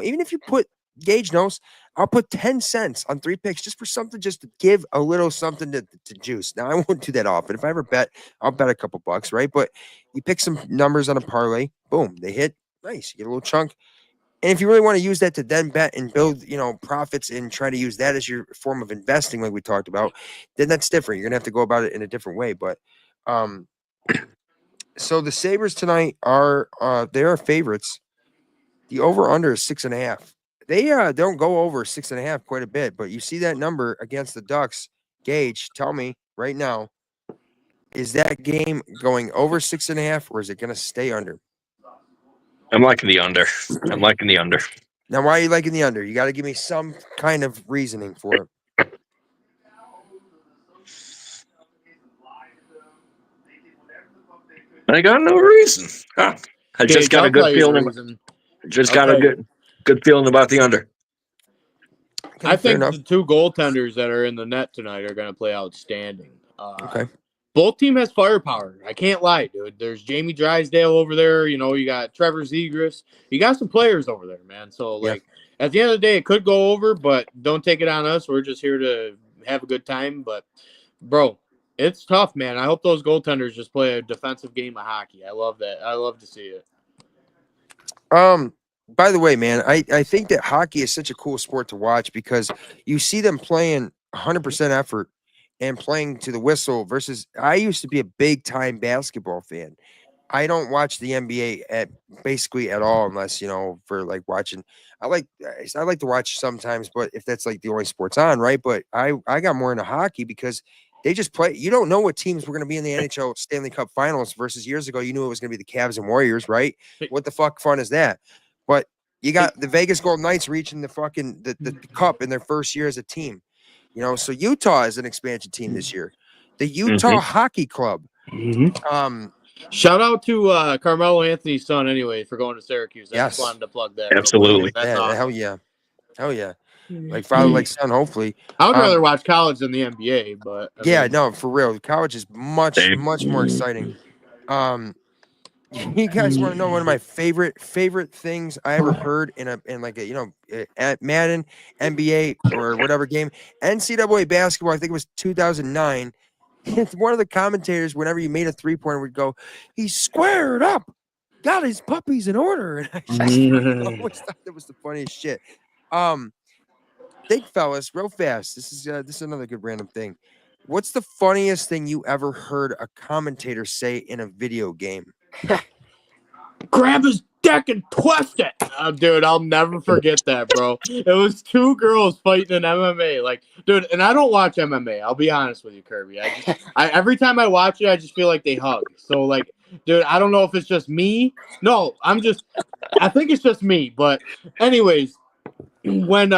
even if you put Gage knows, I'll put 10 cents on 3 picks just for something, just to give a little something to juice. Now, I won't do that often. If I ever bet, I'll bet a couple bucks, right? But you pick some numbers on a parlay, boom, they hit. Nice. You get a little chunk. And if you really want to use that to then bet and build, profits and try to use that as your form of investing, like we talked about, then that's different. You're going to have to go about it in a different way. But, so the Sabres tonight are they are favorites. The over-under is 6.5. They don't go over 6.5 quite a bit, but you see that number against the Ducks. Gage, tell me right now, is that game going over 6.5 or is it going to stay under? I'm liking the under. I'm liking the under. Now, why are you liking the under? You got to give me some kind of reasoning for it. I got no reason. I just got a good feeling. A good feeling about the under. Okay, I think enough. the 2 goaltenders that are in the net tonight are going to play outstanding. Okay. Both team has firepower. I can't lie, dude. There's Jamie Drysdale over there. You got Trevor Zegras. You got some players over there, man. So, at the end of the day, it could go over, but don't take it on us. We're just here to have a good time. But, bro, it's tough, man. I hope those goaltenders just play a defensive game of hockey. I love that. I love to see it. By the way, man, I think that hockey is such a cool sport to watch because you see them playing 100% effort and playing to the whistle versus I used to be a big time basketball fan. I don't watch the NBA basically at all unless, for like watching. I like to watch sometimes, but if that's like the only sports on, right? But I got more into hockey because they just play. You don't know what teams were going to be in the NHL Stanley Cup Finals versus years ago. You knew it was going to be the Cavs and Warriors, right? What the fuck fun is that? But you got the Vegas Golden Knights reaching the fucking the cup in their first year as a team. So Utah is an expansion team this year. The Utah Hockey Club. Shout out to Carmelo Anthony's son, anyway, for going to Syracuse. I Yes. just wanted to plug that. Absolutely. That's awesome. Hell yeah. Like father, like son, hopefully. I would rather watch college than the NBA, but no, for real. College is much more exciting. You guys want to know one of my favorite things I ever heard in like a at Madden, NBA or whatever game, NCAA basketball. I think it was 2009. One of the commentators, whenever you made a 3-pointer, would go, "He squared up, got his puppies in order," and I just always thought that was the funniest shit. Think, fellas, real fast. This is another good random thing. What's the funniest thing you ever heard a commentator say in a video game? Grab his dick and twist it. Oh, dude, I'll never forget that, bro. It was 2 girls fighting in MMA. Like, dude, and I don't watch MMA. I'll be honest with you, Kirby. Every time I watch it, I just feel like they hug. So, like, dude, I don't know if it's just me. No, I think it's just me. But anyways, when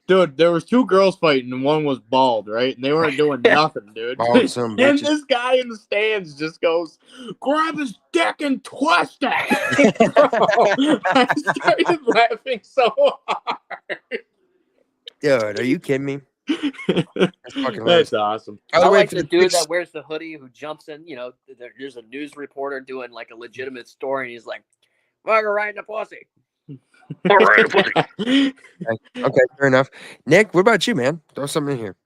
Dude, there was two girls fighting and one was bald, right? And they weren't doing nothing, dude. Bald son of a And bitches. this guy in the stands just goes, grab his dick and twist it. Bro, I started laughing so hard. Dude, are you kidding me? That's fucking hilarious. That's awesome. By the I way, like for the the dude picks- that wears the hoodie who jumps in. You know, there's a news reporter doing like a legitimate story, and he's like, "Fucker right in the pussy." Okay, fair enough. Nick, what about you, man? Throw something in here.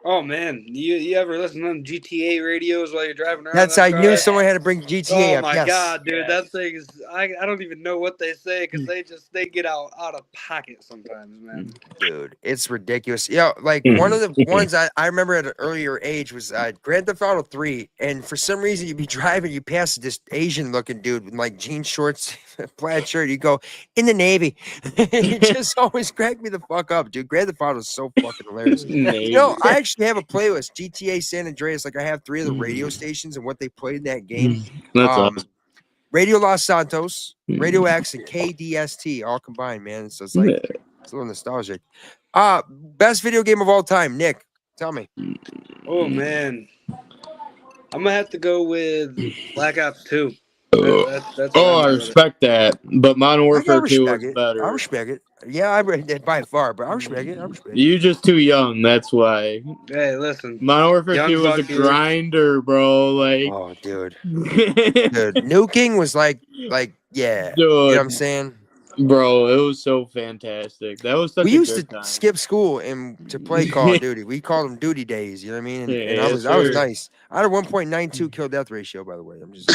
Oh man, you ever listen to them GTA radios while you're driving around? That's in I that knew car? someone had to bring GTA Oh up. my Yes. god, dude, Yes. that thing is I don't even know what they say because they get out of pocket sometimes, man. Dude, it's ridiculous. Yeah, like one of the ones I remember at an earlier age was Grand Theft Auto 3, and for some reason you'd be driving, you pass this Asian looking dude with like jean shorts, plaid shirt, you go, in the Navy. It just always cracked me the fuck up, dude. Grand Theft Auto is so fucking hilarious. You know, I actually have a playlist, GTA San Andreas. Like I have 3 of the radio stations and what they played in that game. That's awesome. Radio Los Santos, Radio X, and KDST all combined, man. So it's like it's a little nostalgic. Best video game of all time, Nick. Tell me. Oh man, I'm gonna have to go with Black Ops 2. That's Oh, I respect that. But Modern Warfare 2 is better. I respect it. Yeah, I read that by far, but I respect it. I respect it. You just too young, that's why. Hey, listen. Modern Warfare Young 2 was a buck here. grinder, bro. Like, Oh, dude. Dude, nuking was like, yeah. dude, You know what I'm saying? bro, it was so fantastic. That was such We a used good to time. skip school and to play Call of Duty. We called them duty days. You know what I mean? And, Yeah, I was sure. nice. I had a 1.92 kill death ratio, by the way. I'm just.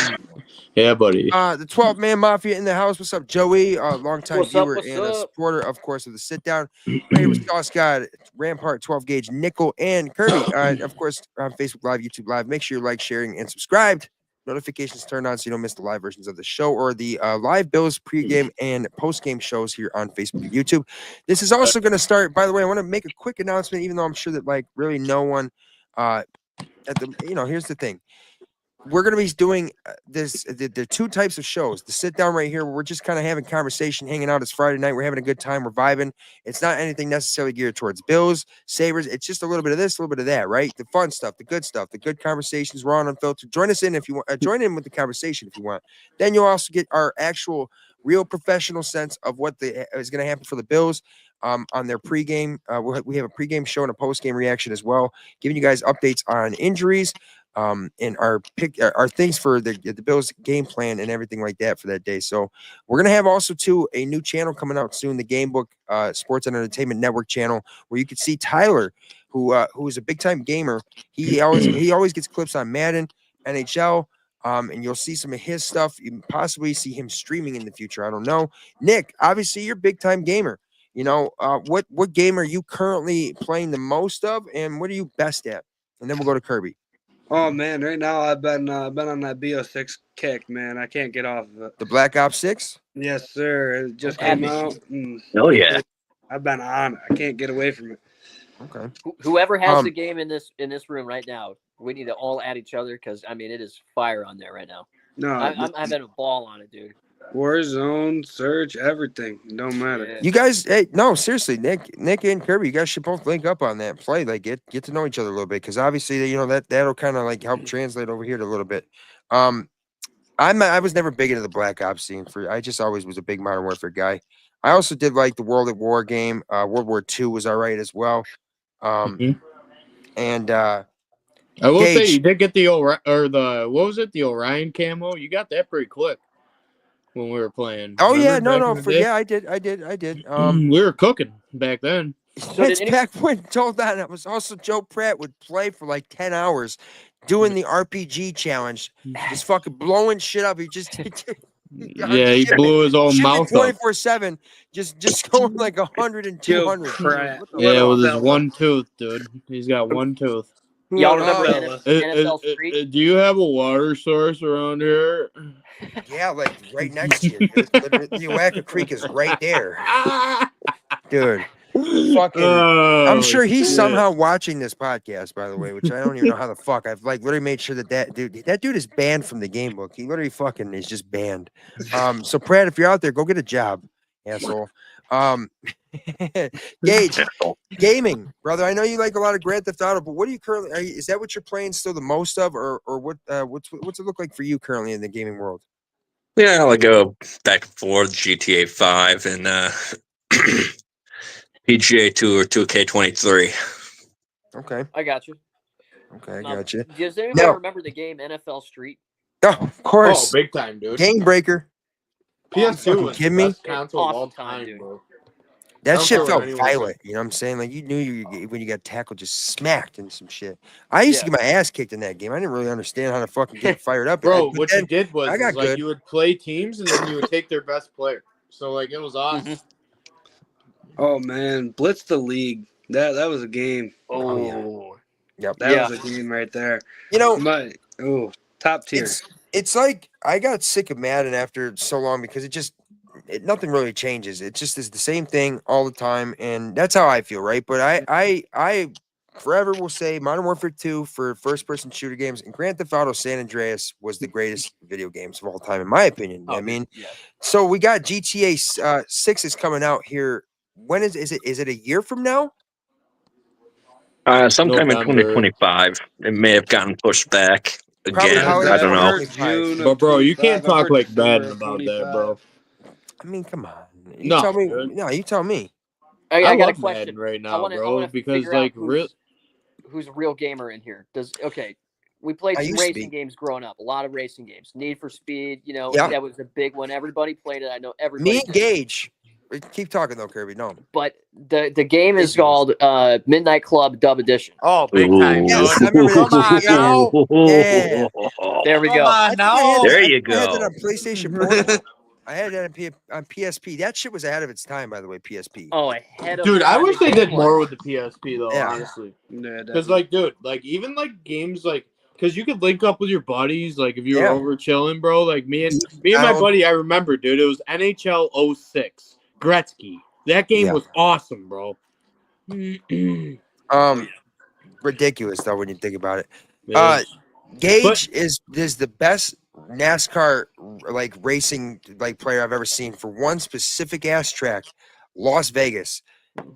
Yeah, buddy. The 12-man mafia in the house. What's up, Joey? Longtime What's up, viewer what's and a up? supporter, of course, of the sit down. Right here with Sauce God, Rampart, 12 gauge, Nickel, and Kirby. Of course, on Facebook Live, YouTube Live. Make sure you like, sharing, and subscribed. Notifications turned on so you don't miss the live versions of the show or the live Bills pregame and postgame shows here on Facebook and YouTube. This is also going to start. By the way, I want to make a quick announcement, even though I'm sure that like really no one here's the thing. We're going to be doing the 2 types of shows. The sit down right here, where we're just kind of having conversation, hanging out. It's Friday night. We're having a good time. We're vibing. It's not anything necessarily geared towards Bills, Sabres. It's just a little bit of this, a little bit of that, right? The fun stuff, the good conversations, raw and unfiltered. Join us in if you want. Join in with the conversation if you want. Then you'll also get our actual real professional sense of what is going to happen for the Bills on their pregame. We have a pregame show and a postgame reaction as well, giving you guys updates on injuries. And our things for the Bills game plan and everything like that for that day. So we're gonna have also too a new channel coming out soon, the GameBook Sports and Entertainment Network channel, where you can see Tyler, who is a big time gamer. He always gets clips on Madden, NHL, and you'll see some of his stuff. You can possibly see him streaming in the future. I don't know. Nick, obviously you're a big time gamer. You know, what game are you currently playing the most of, and what are you best at? And then we'll go to Kirby. Oh man, right now I've been on that BO6 kick, man. I can't get off of it. The Black Ops 6? Yes, sir. It just Okay. came out. And Oh yeah. I've been on it. I can't get away from it. Okay. Whoever has the game in this room right now, we need to all add each other because I mean it is fire on there right now. No, I'm having a ball on it, dude. Warzone, search, everything. It don't matter. Yeah. You guys, hey, no, seriously, Nick and Kirby, you guys should both link up on that play. Like, get to know each other a little bit, because obviously, you know, that'll kind of like help translate over here a little bit. I was never big into the Black Ops scene. I just always was a big Modern Warfare guy. I also did like the World at War game. World War II was all right as well. And I will say Gage. you did get the Orion camo. You got that pretty quick when we were playing. oh yeah, Remember back in the day? yeah, I did. We were cooking back then. It's back when told that it was also Joe Pratt would play for like 10 hours doing the RPG challenge, just fucking blowing shit up. He just Yeah, he blew his own mouth up. 24/7, just going like 100 and 200. Pratt. Yeah, with his one tooth, dude. He's got one tooth. Y'all remember Oh, NFL Street? Do you have a water source around here? Yeah, like right next to you. Dude. Literally, the Oaxaca Creek is right there, dude. Fucking, I'm sure he's somehow watching this podcast, by the way, which I don't even know how the fuck. I've like literally made sure that dude is banned from the game book. He literally fucking is just banned. So Pratt, if you're out there, go get a job asshole. Gage, gaming, brother. I know you like a lot of Grand Theft Auto, but what are you currently? Is that what you're playing still the most of, or what? What's it look like for you currently in the gaming world? Yeah, I'll go back and forth GTA 5 and PGA Tour 2K23. Okay, I got you. okay, I got you. Does anybody Now, remember the game NFL Street? oh, of course, big time, dude. game breaker. PS2 fucking was the kidding me? best console of all Awesome time, time, dude. bro. That I don't shit care what felt anyone says. violent. You know what I'm saying? Like you knew when you got tackled, just smacked and some shit. I used to get my ass kicked in that game. I didn't really understand how to fucking get fired up. Bro, but what then you did was I got like good. you would play teams and then you would take their best player. So like it was awesome. Oh man, Blitz the League. That was a game. Oh, Yep. That was a game right there. You know, Top tier. It's like I got sick of Madden after so long because nothing really changes. It just is the same thing all the time, and that's how I feel, right? But I forever will say Modern Warfare 2 for first-person shooter games, and Grand Theft Auto San Andreas was the greatest video games of all time, in my opinion. I mean, so we got GTA 6 is coming out here. When is it a year from now? Sometime in November. 2025. It may have gotten pushed back Probably again. holiday I don't know. 2025. But bro, you can't I've talk heard like December Madden of about that, bro. 25. I mean, come on. You No, tell me. dude. No, you tell me. I I got a love question Madden right I now, wanna bro, because figure out like who's a real gamer in here. We played I some used to racing be. games growing up. A lot of racing games. Need for Speed. Yeah. That was a big one. Everybody played it. I know everybody. Me and Gage. Keep talking though, Kirby. No. But the game is called Midnight Club Dub Edition. Oh, big time, dude. Yes, I remember Come that on shit. Yeah. There we Come go. on now. There you I had that go. on PlayStation Portable. I had that on PSP. That shit was ahead of its time, by the way. PSP. Oh, ahead of Dude, I wish they did one. more with the PSP though, Yeah. honestly. Yeah, Because like, dude, like even like games like, because you could link up with your buddies, like if you were Yeah. over chilling, bro. Like me and my buddy, I remember, dude. It was NHL 06 Gretzky. That game Yeah. was awesome, bro. Ridiculous though when you think about it. Yeah. Gage is the best NASCAR like racing like player I've ever seen for one specific ass track, Las Vegas.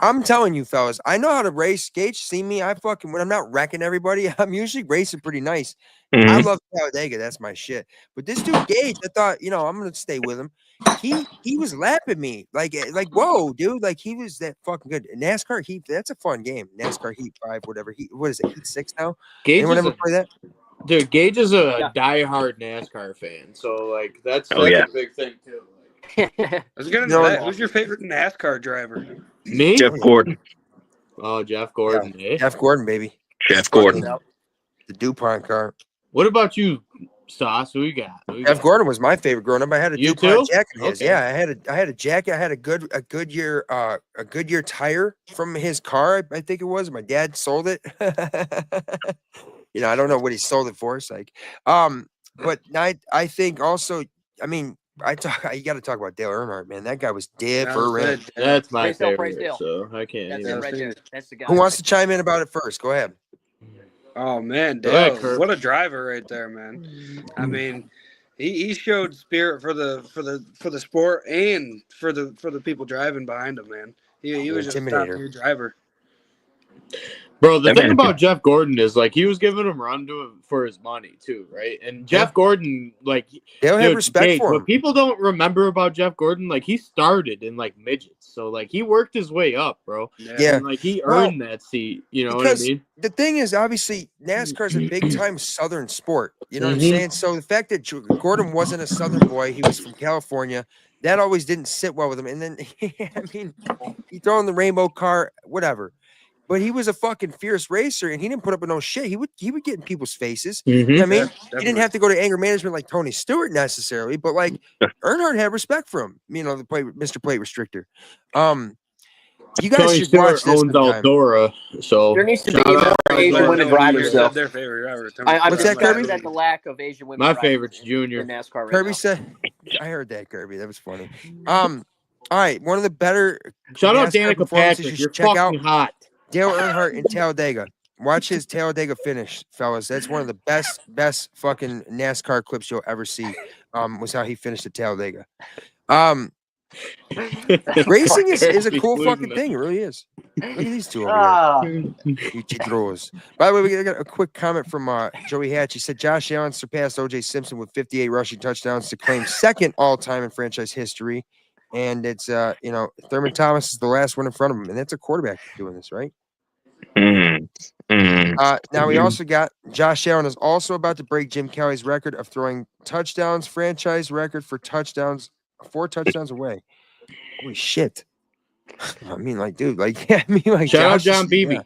I'm telling you, fellas, I know how to race. Gage, see me? When I'm not wrecking everybody, I'm usually racing pretty nice. I love Talladega. That's my shit. But this dude, Gage, I thought, I'm gonna stay with him. He was lapping me like whoa, dude, like he was that fucking good. NASCAR Heat, that's a fun game. NASCAR Heat 5, whatever. What is it? Heat 6 now? Anyone ever play that? Dude, Gage is a diehard NASCAR fan, so like that's Oh, yeah. a big thing too. I was gonna that. Who's your favorite NASCAR driver? Me? Jeff Gordon. Oh, Jeff Gordon. Yeah. Jeff Gordon, baby. Jeff Gordon. The DuPont car. What about you, Sauce? Who you got? Jeff Gordon was my favorite growing up. I had a You DuPont too? jacket. His. Okay. Yeah, I had a jacket. I had a Goodyear tire from his car. I think it was. My dad sold it. I don't know what he sold it for. It's like, but I think also, I mean, you got to talk about Dale Earnhardt, man. That guy was different. That's my Praise Dale, favorite, praise Dale. so I can't. That's even- it right there. That's the guy. Who wants to chime in about it first? Go ahead. Oh man, Go ahead, Dale, Kurt. what a driver right there, man. I mean, he showed spirit for the sport and for the people driving behind him, man. He was just a top tier driver. Bro, the That thing man- about Jeff Gordon is like he was giving him run to him for his money too, right? And Jeff Gordon, like They'll have dude, respect Gage, for him. what people don't remember about Jeff Gordon, like he started in like midgets, so like he worked his way up, bro. Yeah. And, like he earned that seat. You know what I Because mean? the thing is, obviously, NASCAR is a big time Southern sport. You know what I'm Mhm. saying? So the fact that Gordon wasn't a Southern boy, he was from California, that always didn't sit well with him. And then, I mean, he throw in the rainbow car, whatever. But he was a fucking fierce racer, and he didn't put up with no shit. He would get in people's faces. You know what I mean, he didn't have to go to anger management like Tony Stewart necessarily, but like Earnhardt had respect for him. The Mr. Plate Restrictor. You guys Tony should Stewart watch this owns sometime. Eldora, so There needs to be shout more out Asian Eldora. women drivers, though. Their favorite driver. I'm What's that, disgusted Kirby? at the lack of Asian women. My drivers favorite's in Junior. NASCAR right Kirby now. said, I heard that, Kirby. That was funny. All right, one of the better Shout out NASCAR Danica performances Patrick. you You're should check out. fucking hot. Dale Earnhardt in Talladega. Watch his Talladega finish, fellas. That's one of the best fucking NASCAR clips you'll ever see. Was how he finished at Talladega. Racing is a cool Losing fucking it. thing. It really is. Look at these two over here. Ichidros. By the way, we got a quick comment from Joey Hatch. He said Josh Allen surpassed O.J. Simpson with 58 rushing touchdowns to claim second all-time in franchise history. And it's, Thurman Thomas is the last one in front of him. And that's a quarterback doing this, right? Now we also got Josh Allen is also about to break Jim Kelly's record of throwing touchdowns, franchise record for touchdowns, 4 touchdowns away. Holy shit. I mean, like, dude, like, yeah, I mean, like, Shout out Josh John is- Beebe. yeah.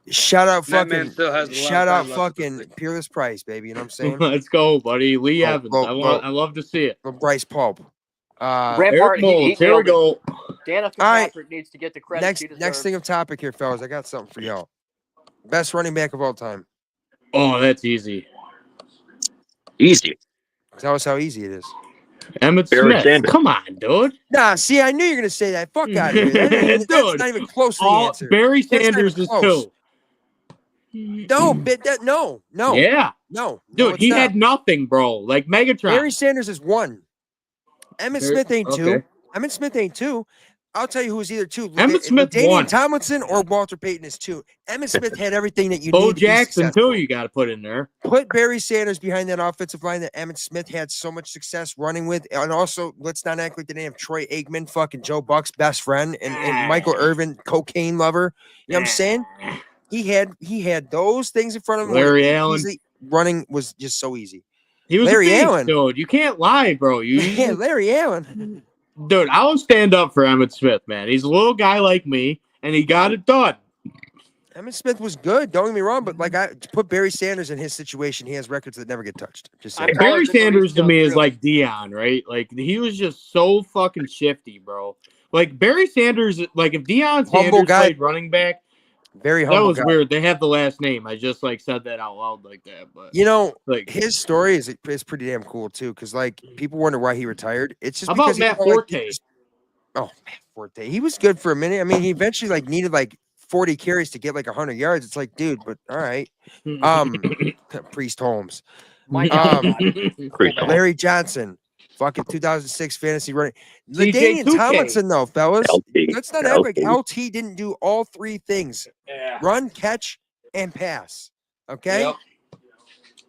Shout out That man fucking, still has a lot of shout time out left in the fucking Peerless Price, baby. You know what I'm saying? Let's go, buddy. Lee Oh, Evans. well, I love to see it. Well, Bryce Pulp. Rampart, Eric he Moulds. Here we nailed it. go. Danica All right. Patrick needs to get the credit she deserves. Next thing of topic here, fellas. I got something for y'all. Best running back of all time. Oh, that's easy. Easy. Tell us how easy it is. Emmett Barry Smith. Sanders. Come on, dude. Nah, see, I knew you were gonna say that. Fuck out of here. That's Dude, not even close to the answer. Barry That's not Sanders even is close. 2. No, no. Yeah. No, Dude, it's he not. had nothing, bro. Like Megatron. Barry Sanders is 1. Emmett Smith ain't 2. okay. Emmett Smith ain't 2. I'll tell you who was either 2. Emmett Smith Damian 1. Tomlinson or Walter Payton is 2. Emmett Smith had everything that you Bo need to be Jackson, successful. too, you got to put in there. Put Barry Sanders behind that offensive line that Emmett Smith had so much success running with. And also, let's not act like they didn't have Troy Aikman, fucking Joe Buck's best friend, and Michael Irvin, cocaine lover. You know what I'm saying? He had those things in front of him. Larry Allen. Running was just so easy. He was Larry a beast, Allen. dude. You can't lie, bro. Yeah, Larry Allen. Dude, I'll stand up for Emmett Smith, man. He's a little guy like me, and he got it done. Emmett Smith was good. Don't get me wrong, but like I put Barry Sanders in his situation, he has records that never get touched. Just saying. Barry Sanders to me is like Dion, right? Like he was just so fucking shifty, bro. Like Barry Sanders, like if Deion Sanders played running back, very humble. That was guy. weird. They have the last name. I just like said that out loud like that, but you know, like his story is pretty damn cool too. Because like people wonder why he retired. It's just how about because Matt Forte? Matt Forte. He was good for a minute. I mean, he eventually like needed like 40 carries to get like 100 yards. It's like, dude, but all right. Priest Holmes. Larry Johnson. Fucking 2006 fantasy running. LaDainian Tomlinson, though, fellas. Let's not act like LT didn't do all 3 things. Yeah. Run, catch, and pass. Okay?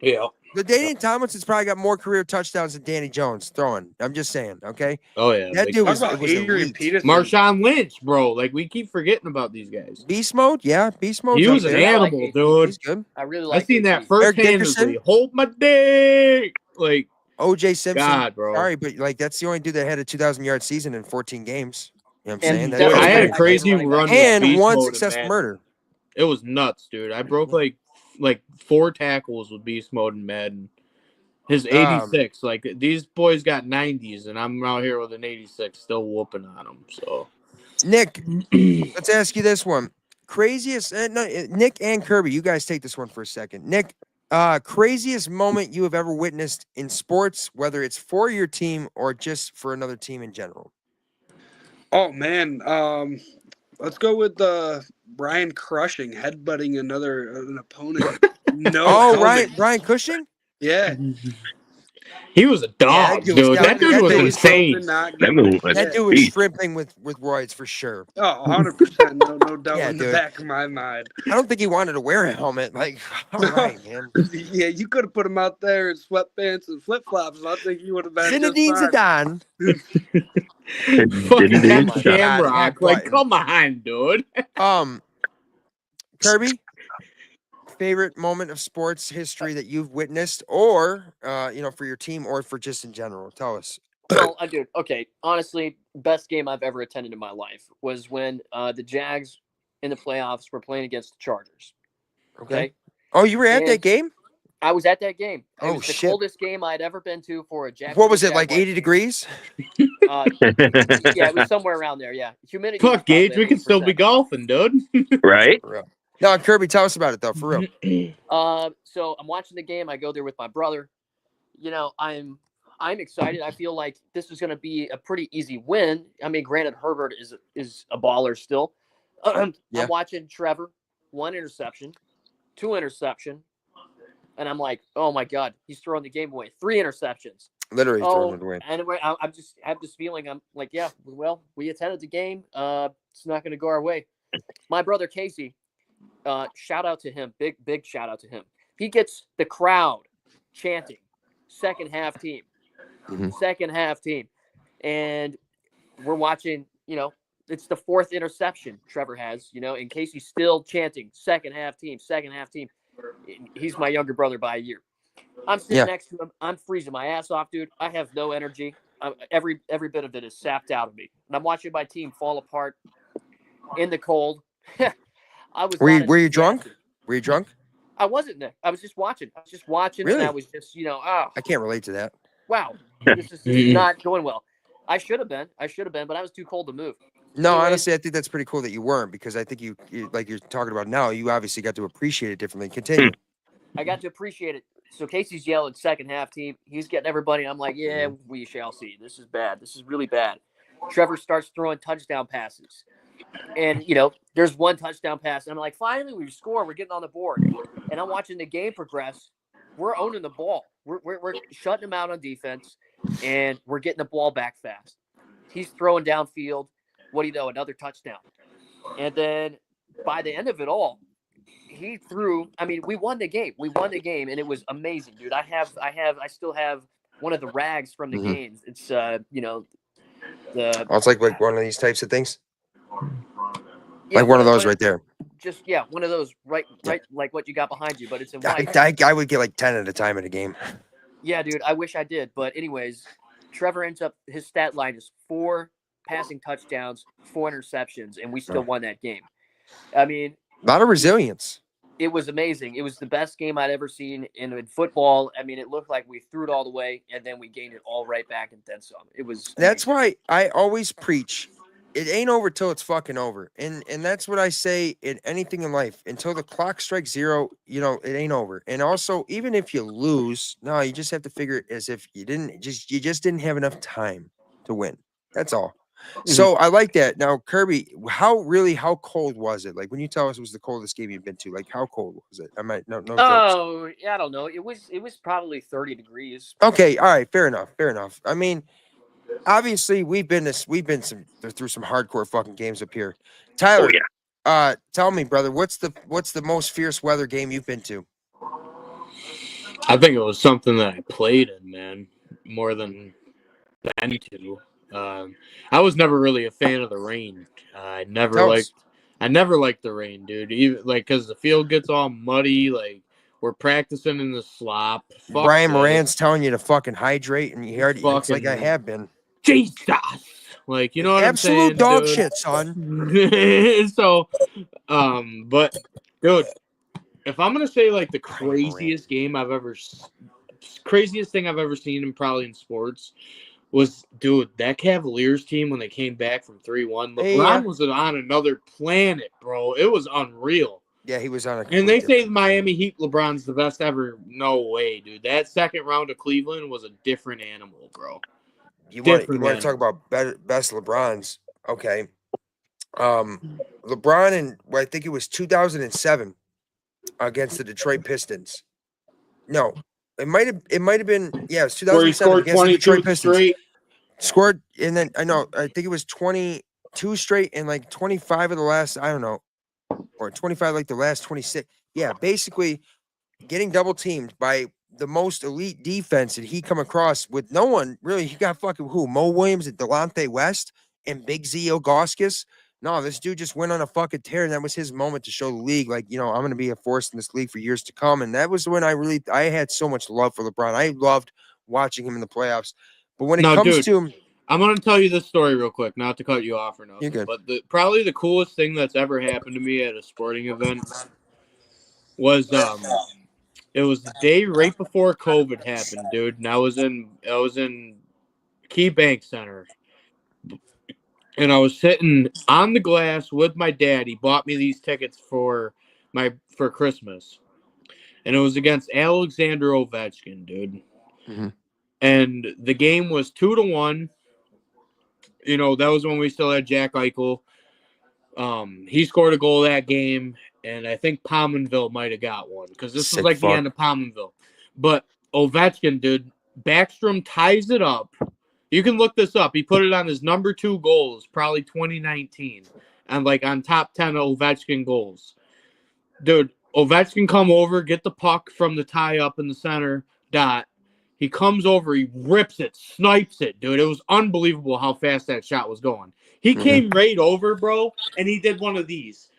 Yeah. LaDainian Tomlinson's probably got more career touchdowns than Danny Jones throwing. I'm just saying, okay? Oh, yeah. That dude was Adrian Peterson. Marshawn Lynch, bro. Like, we keep forgetting about these guys. Beast mode? Yeah, Beast mode. He was an animal, dude. He's good. I really like I seen that AT. firsthand. Hold my dick. Like, OJ Simpson. God, bro. Sorry, but like that's the only dude that had a 2,000-yard season in 14 games. You know what I'm saying? And dude, I had a crazy run and with 1 Beast successful mode murder. It was nuts, dude. I broke like 4 tackles with Beast Mode and Madden. His 86, like these boys got 90s, and I'm out here with an 86, still whooping on them. So, Nick, let's ask you this one: craziest, Nick and Kirby, you guys take this one for a second. Nick, craziest moment you have ever witnessed in sports, whether it's for your team or just for another team in general. Oh man, let's go with Brian Crushing headbutting an opponent. No. Ryan Cushing. Yeah. He was a dog, dude. That dude was insane. That dude was shrimping with roids for sure. Oh, 100%. No doubt in the dude. back of my mind. I don't think he wanted to wear a helmet. Like, all right, man. Yeah, you could have put him out there in sweatpants and flip-flops. I think he would have been Zinedine Zidane. Fucking Shamrock. Like, come on, dude. Kirby, favorite moment of sports history that you've witnessed, or for your team, or for just in general? Tell us. Well, dude, okay. Honestly, best game I've ever attended in my life was when the Jags in the playoffs were playing against the Chargers. Okay. Oh, you were at that game? I was at that game. It was the shit. coldest game I'd ever been to for a Jags. What was it, like 80 degrees? Yeah, it was somewhere around there. Yeah, humidity. Fuck, Gage, we can still be golfing, dude. Right? No, Kirby, tell us about it though, for real. So I'm watching the game. I go there with my brother. You know, I'm excited. I feel like this is going to be a pretty easy win. I mean, granted, Herbert is a baller still. I'm watching Trevor, 1 interception, 2 interception, and I'm like, oh my god, he's throwing the game away. 3 interceptions. Literally throwing Oh, it away. anyway, I'm just have this feeling. I'm like, yeah, well, we attended the game. It's not going to go our way. My brother Casey, shout out to him. Big shout out to him. He gets the crowd chanting, second half team, second half team. And we're watching, it's the fourth interception Trevor has, and Casey's still chanting, second half team, second half team. He's my younger brother by a year. I'm sitting next to him. I'm freezing my ass off, dude. I have no energy. Every bit of it is sapped out of me. And I'm watching my team fall apart in the cold. I was. Were you drunk? Were you drunk? I wasn't, Nick. I was just watching. Really? And I was just, I can't relate to that. Wow, this is not going well. I should have been, but I was too cold to move. No, Anyways, honestly, I think that's pretty cool that you weren't, because I think you like you're talking about now, you obviously got to appreciate it differently. Continue. I got to appreciate it. So Casey's yelling second half team. He's getting everybody. I'm like, yeah, we shall see. This is bad. This is really bad. Trevor starts throwing touchdown passes. And, there's one touchdown pass. And I'm like, finally, we score. We're getting on the board. And I'm watching the game progress. We're owning the ball. We're shutting them out on defense. And we're getting the ball back fast. He's throwing downfield. What do you know? Another touchdown. And then by the end of it all, he threw. I mean, we won the game. And it was amazing, dude. I still have one of the rags from the games. It's It's like one of these types of things. Yeah, like one of those right there. Just one of those right, like what you got behind you, but it's in white. I would get like 10 at a time in a game. Yeah, dude. I wish I did, but anyways, Trevor ends up his stat line is 4 passing touchdowns, 4 interceptions, and we still won that game. I mean, a lot of resilience. It was amazing. It was the best game I'd ever seen in football. I mean, it looked like we threw it all the way, and then we gained it all right back and then some. It was. That's why I always preach, it ain't over till it's fucking over, and that's what I say in anything in life. Until the clock strikes 0, it ain't over. And also, even if you lose, no, you just have to figure it as if you just didn't have enough time to win. That's all. So I like that. Now, Kirby, how cold was it? Like when you tell us it was the coldest game you've been to, like how cold was it? I might no jokes. Oh, yeah, I don't know. It was probably 30 degrees. Okay, all right, fair enough. I mean, obviously we've been through some hardcore fucking games up here. Tyler, tell me, brother, what's the most fierce weather game you've been to? I think it was something that I played in, man, more than been to. I was never really a fan of the rain. I never liked the rain, dude. Even because the field gets all muddy. Like we're practicing in the slop. Brian Moran's telling you to fucking hydrate, and you already looks like I have been. Jesus, like you know what I'm saying? Absolute dog dude? Shit, son. So, but dude, if I'm gonna say like the craziest thing I've ever seen, and probably in sports. Was, dude, that Cavaliers team when they came back from 3-1, LeBron was on another planet, bro. It was unreal. Yeah, he was on a. And they say the Miami Heat LeBron's the best ever. No way, dude. That second round of Cleveland was a different animal, bro. You want to talk about best LeBrons? Okay. LeBron in I think it was 2007 against the Detroit Pistons. No, it might have been it was 2007 where he scored against the Detroit Pistons. Straight. Scored, and then I think it was 22 straight and like 25 of the last, I don't know, or 25 like the last 26. Yeah, basically getting double teamed by the most elite defense that he come across with no one really. He got fucking who? Mo Williams and Delonte West and Big Z Ilgauskas. No, this dude just went on a fucking tear, and that was his moment to show the league, like, I'm going to be a force in this league for years to come. And that was when I had so much love for LeBron. I loved watching him in the playoffs. But when it comes to him, I'm going to tell you this story real quick, not to cut you off or nothing. You're good. But probably the coolest thing that's ever happened to me at a sporting event was it was the day right before COVID happened, dude. And I was in Key Bank Center. And I was sitting on the glass with my dad. He bought me these tickets for Christmas. And it was against Alexander Ovechkin, dude. Mm-hmm. And the game was 2-1. That was when we still had Jack Eichel. He scored a goal that game, and I think Pominville might have got one because this was like the end of Pominville. But Ovechkin, dude, Backstrom ties it up. You can look this up. He put it on his number 2 goals, probably 2019, and like on top 10 Ovechkin goals. Dude, Ovechkin come over, get the puck from the tie up in the center dot. He comes over, he rips it, snipes it, dude. It was unbelievable how fast that shot was going. He came right over, bro, and he did one of these.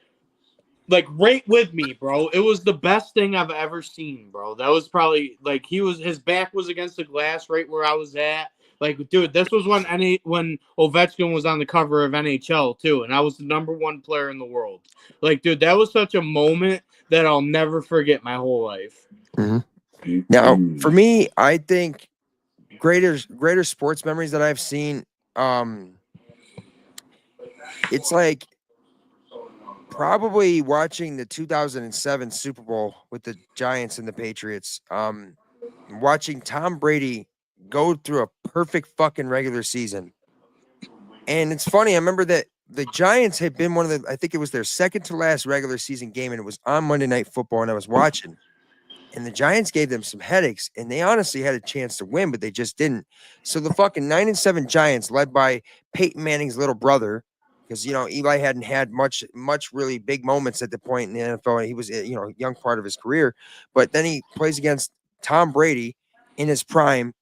Like, right with me, bro. It was the best thing I've ever seen, bro. That was probably, like, his back was against the glass right where I was at. Like, dude, this was when Ovechkin was on the cover of NHL, too, and I was the number 1 player in the world. Like, dude, that was such a moment that I'll never forget my whole life. Mm-hmm. Now, for me, I think greater sports memories that I've seen, it's like probably watching the 2007 Super Bowl with the Giants and the Patriots. Watching Tom Brady go through a perfect fucking regular season. And it's funny, I remember that the Giants had been one of the, I think it was their second to last regular season game, and it was on Monday Night Football, and I was watching. And the Giants gave them some headaches, and they honestly had a chance to win, but they just didn't. So the fucking 9-7 Giants, led by Peyton Manning's little brother, because, you know, Eli hadn't had much really big moments at the point in the NFL. He was, you know, a young part of his career. But then he plays against Tom Brady in his prime,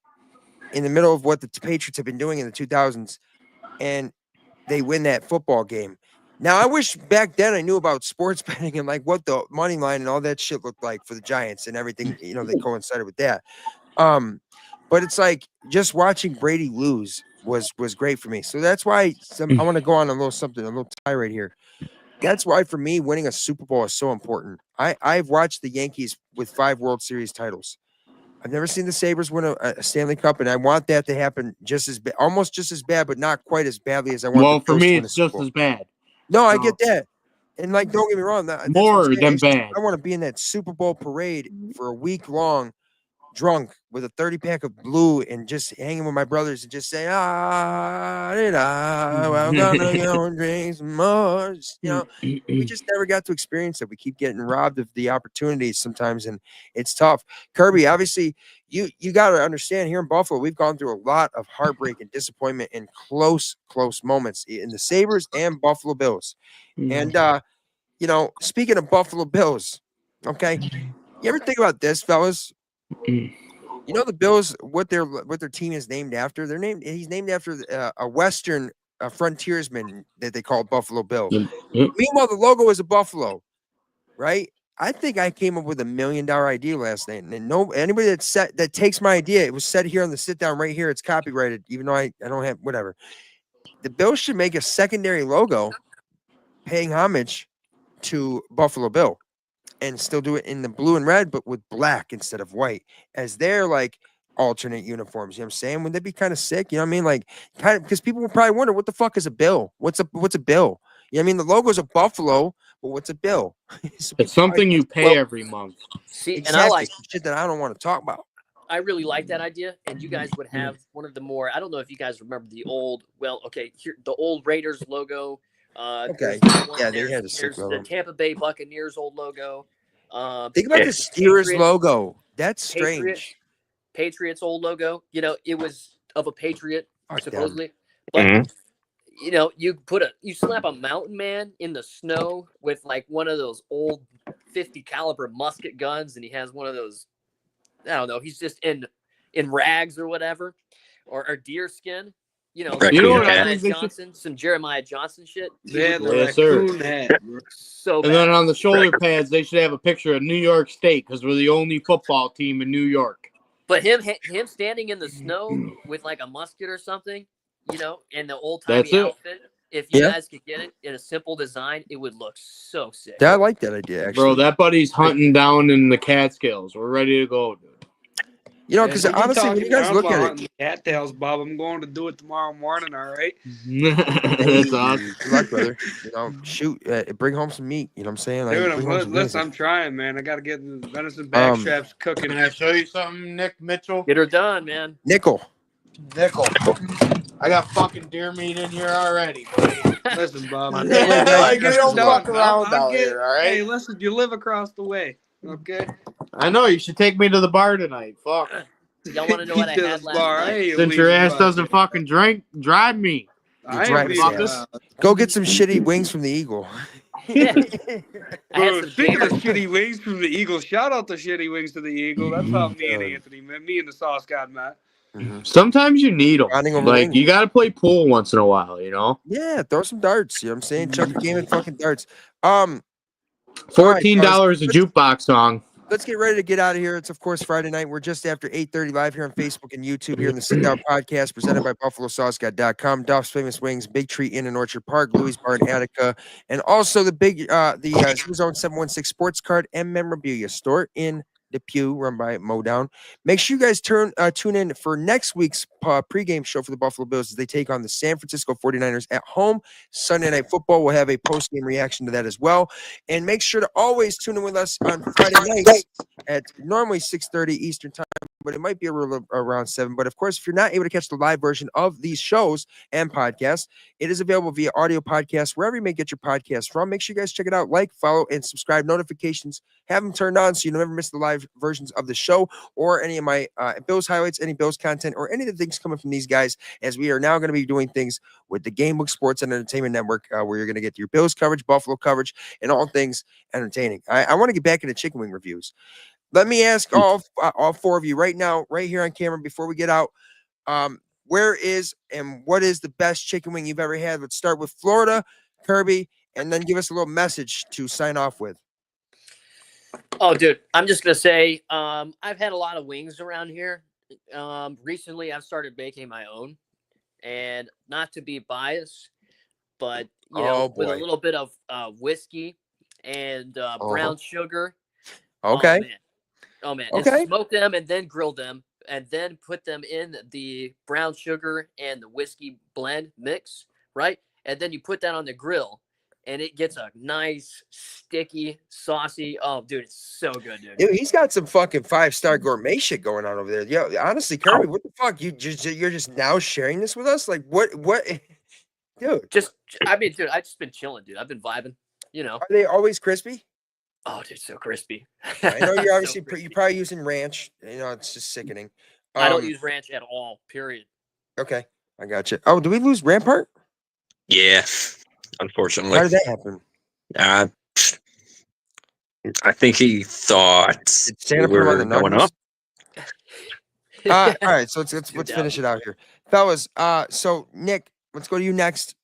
in the middle of what the Patriots have been doing in the 2000s, and they win that football game. Now, I wish back then I knew about sports betting and like what the money line and all that shit looked like for the Giants and everything, you know, that coincided with that. But it's like just watching Brady lose was great for me. So that's why I want to go on a little tirade here. That's why for me, winning a Super Bowl is so important. I've watched the Yankees with 5 World Series titles. I've never seen the Sabres win a Stanley Cup, and I want that to happen almost just as bad, but not quite as badly as I want. Well, for me, it's just as bad. No, I get that. And like, don't get me wrong, more than bad. I want to be in that Super Bowl parade for a week long, drunk with a 30-pack of blue and just hanging with my brothers and just saying, I'm gonna go and drink some more. You know, we just never got to experience it. We keep getting robbed of the opportunities sometimes, and it's tough. Kirby, obviously, you got to understand, here in Buffalo, we've gone through a lot of heartbreak and disappointment and close moments in the Sabres and Buffalo Bills. And, you know, speaking of Buffalo Bills, okay, you ever think about this, fellas? You know, the Bills, what their team is named after? He's named after a Western frontiersman that they call Buffalo Bill. Meanwhile, the logo is a buffalo, right? I think I came up with $1 million idea last night, and anybody that takes my idea, it was said here on the sit down right here. It's copyrighted, even though I don't have whatever. The Bills should make a secondary logo paying homage to Buffalo Bill, and still do it in the blue and red, but with black instead of white as their like alternate uniforms. You know what I'm saying? Wouldn't that be kind of sick? You know what I mean? Like, kind of, because people will probably wonder, what the fuck is a bill? What's a bill? You know what I mean? The logo's a buffalo, but what's a bill? It's something you pay every month. See, exactly. And I like shit that I don't want to talk about. I really like that idea, and you guys would have one of the more. I don't know if you guys remember the old. Well, okay, here the old Raiders logo. Okay, yeah, they had a sick logo. The Tampa Bay Buccaneers old logo. Think about the Steelers logo. That's strange. Patriots old logo. You know, it was of a Patriot, supposedly. Mm-hmm. But you know, you slap a mountain man in the snow with like one of those old 50 caliber musket guns, and he has one of those. I don't know. He's just in rags or whatever, or deer skin. You know, some Jeremiah Johnson shit. Yeah, yes, sir. So and then on the shoulder pads, they should have a picture of New York State because we're the only football team in New York. But him standing in the snow with like a musket or something, you know, in the old timey outfit. If you guys could get it in a simple design, it would look so sick. I like that idea, actually. Bro, that buddy's hunting down in the Catskills. We're ready to go, dude. You know, because honestly, when you guys look at it, cattails, Bob, I'm going to do it tomorrow morning. All right. That's awesome. Good luck, brother. You know, shoot, bring home some meat. You know what I'm saying? Dude, listen, I'm trying, man. I got to get the venison backstraps cooking. Can I show you something, Nick Mitchell? Get her done, man. Nickel. I got fucking deer meat in here already. Listen, Bob. I don't walk around out here, all right? Hey, listen, you live across the way, okay? I know. You should take me to the bar tonight. Fuck. Y'all want to know what I Beat had this last bar. I night? ain't Since your leaving ass my doesn't shit. fucking drive me. I drive ain't his leaving. ass. Go get some shitty wings from the Eagle. Yeah. I had Oh, some speaking of gamer. shitty wings from the Eagle, shout out to Shitty Wings to the Eagle. That's how me and Anthony met. Me and the Sauce God met. Sometimes you need them. Bonding over Like, wings. you got to play pool once in a while, you know? Yeah, throw some darts. You know what I'm saying? Chuck a game at fucking darts. All right, $14 fellas, a jukebox song. let's get ready to get out of here. It's, of course, Friday night. We're just after 8:30 live here on Facebook and YouTube here in the Sit Down Podcast presented by BuffaloSauceGuy.com, Duff's Famous Wings, Big Tree Inn in Orchard Park, Louie's Bar in Attica, and also the Zone 716 Sports Card and Memorabilia store in the Pew, run by Modown. Make sure you guys tune in for next week's pregame show for the Buffalo Bills as they take on the San Francisco 49ers at home. Sunday Night Football. We'll have a post-game reaction to that as well. And make sure to always tune in with us on Friday nights at normally 6:30 Eastern time, but it might be around 7. But of course, if you're not able to catch the live version of these shows and podcasts, it is available via audio podcast, wherever you may get your podcast from. Make sure you guys check it out. Like, follow, and subscribe. Notifications, have them turned on so you never miss the live versions of the show or any of my Bills highlights, any Bills content, or any of the things coming from these guys, as we are now going to be doing things with the GameBook Sports and Entertainment Network, where you're going to get your Bills coverage, Buffalo coverage, and all things entertaining. I want to get back into chicken wing reviews. Let me ask all 4 of you right now, right here on camera, before we get out, where is and what is the best chicken wing you've ever had? Let's start with Florida, Kirby, and then give us a little message to sign off with. Oh, dude, I'm just gonna say, I've had a lot of wings around here. Recently, I've started making my own, and not to be biased, but with a little bit of whiskey and brown sugar. Okay. Oh man, Okay. and smoke them and then grill them and then put them in the brown sugar and the whiskey blend mix, right? And then you put that on the grill. And it gets a nice, sticky, saucy. Oh, dude, it's so good, dude. Dude, he's got some fucking 5-star gourmet shit going on over there. Yo, honestly, Kirby, what the fuck? You're just now sharing this with us? Like, what, dude? I mean, dude, I've just been chilling, dude. I've been vibing, you know. Are they always crispy? Oh, dude, so crispy. I know you're obviously you're probably using ranch. You know, it's just sickening. I don't use ranch at all. Period. Okay, I got you. Oh, do we lose Rampart? Yeah, unfortunately. How did that happen? I think he thought Santa we put him on were the going Nuggets? up. All right, so let's finish it out here, fellas. So Nick, let's go to you next.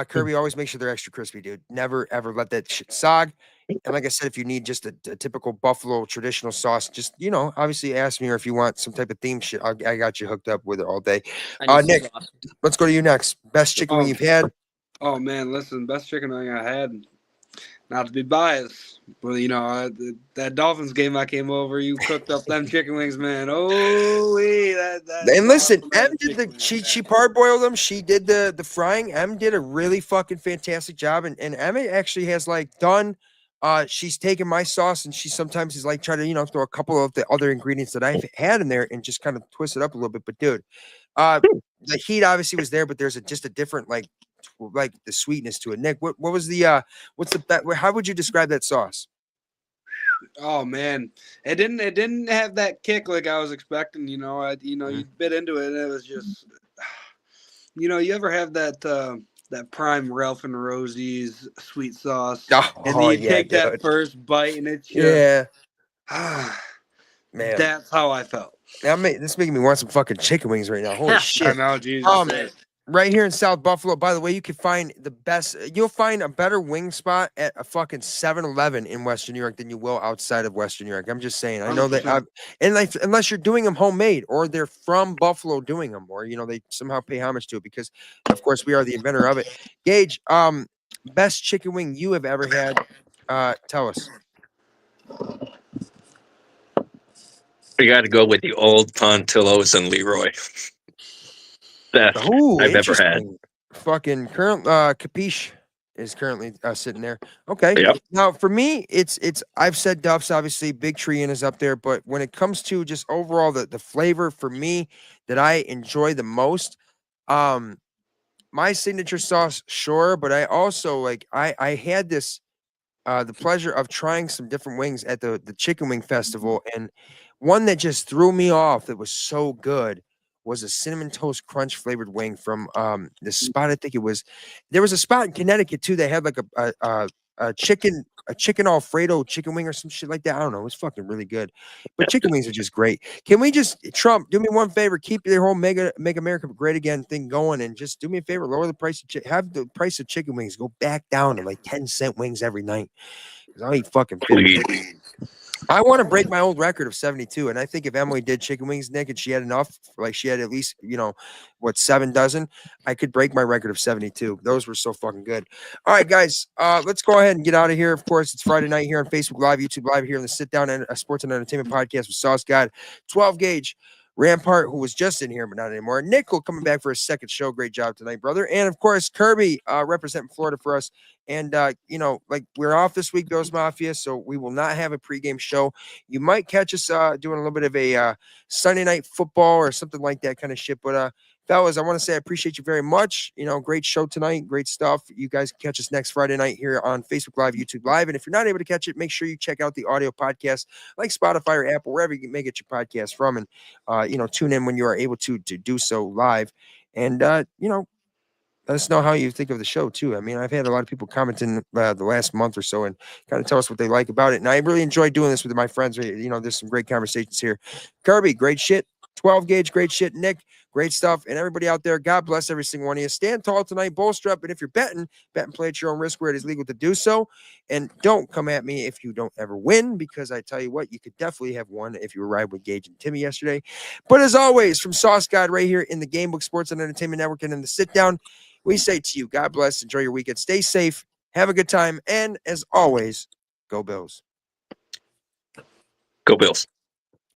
Kirby, always make sure they're extra crispy, dude. Never ever let that shit sog. And like I said, if you need just a typical Buffalo traditional sauce, just obviously ask me, or if you want some type of theme shit, I got you hooked up with it all day. Nick, let's go to you next. Best chicken wing you've had. Oh man, listen, best chicken wing I had. Not to be biased, but that Dolphins game I came over, you cooked up them chicken wings, man. Oh, and listen, Em did she parboiled them. She did the frying. Em did a really fucking fantastic job, and Em actually has done. She's taken my sauce and she sometimes is try to throw a couple of the other ingredients that I've had in there and just kind of twist it up a little bit. But dude, the heat obviously was there, but there's just a different the sweetness to it. Nick, what was the what's the how would you describe that sauce? Oh man, it didn't have that kick like I was expecting. You bit into it and it was just, you ever have that prime Ralph and Rosie's sweet sauce, and then you take that first bite and it's just, man, that's how I felt. This is making me want some fucking chicken wings right now. Holy shit! I know, Jesus. Right here in South Buffalo, by the way, you can find you'll find a better wing spot at a fucking 7-Eleven in Western New York than you will outside of Western New York. I'm just saying. I know that, unless you're doing them homemade or they're from Buffalo doing them, or they somehow pay homage to it because, of course, we are the inventor of it. Gage, best chicken wing you have ever had? Tell us. We got to go with the old Pontillos and Leroy. Best I've ever had. Fucking current Capiche is currently sitting there. Okay. Yep. Now for me, it's I've said Duff's obviously Big Tree Inn is up there, but when it comes to just overall the flavor for me that I enjoy the most, my signature sauce, sure, but I also I had this the pleasure of trying some different wings at the Chicken Wing Festival, and One that just threw me off that was so good was a cinnamon toast crunch flavored wing from the spot. I think it was there was a spot in Connecticut too. They had like a chicken Alfredo chicken wing or some shit like that. I don't know. It was fucking really good. But chicken wings are just great. Can we just Trump do me one favor? Keep your whole Make America Great Again thing going, and just do me a favor. Lower the price of have the price of chicken wings go back down to like 10-cent wings every night. Because I'll eat fucking 50. I want to break my old record of 72. And I think if Emily did chicken wings, Nick, and she had enough, like she had at least, 7 dozen, I could break my record of 72. Those were so fucking good. All right, guys, let's go ahead and get out of here. Of course, it's Friday night here on Facebook Live, YouTube Live, here in the Sit Down and Sports and Entertainment Podcast with Sauce God, 12 Gauge, Rampart, who was just in here, but not anymore. Nickel coming back for a second show. Great job tonight, brother. And of course, Kirby representing Florida for us. And, like we're off this week, Bills Mafia, so we will not have a pregame show. You might catch us doing a little bit of a Sunday night football or something like that kind of shit. But, fellas, I want to say I appreciate you very much. Great show tonight. Great stuff. You guys can catch us next Friday night here on Facebook Live, YouTube Live. And if you're not able to catch it, make sure you check out the audio podcast like Spotify or Apple, wherever you may get your podcast from. And, tune in when you are able to do so live. And, let us know how you think of the show, too. I mean, I've had a lot of people commenting the last month or so and kind of tell us what they like about it. And I really enjoy doing this with my friends. There's some great conversations here. Kirby, great shit. 12 Gauge, great shit. Nick, great stuff. And everybody out there, God bless every single one of you. Stand tall tonight, bolster up. And if you're bet and play at your own risk where it is legal to do so. And don't come at me if you don't ever win, because I tell you what, you could definitely have won if you were riding with Gage and Timmy yesterday. But as always, from Sauce God right here in the GameBook Sports and Entertainment Network and in the Sit Down, we say to you, God bless, enjoy your weekend, stay safe, have a good time, and as always, go Bills. Go Bills.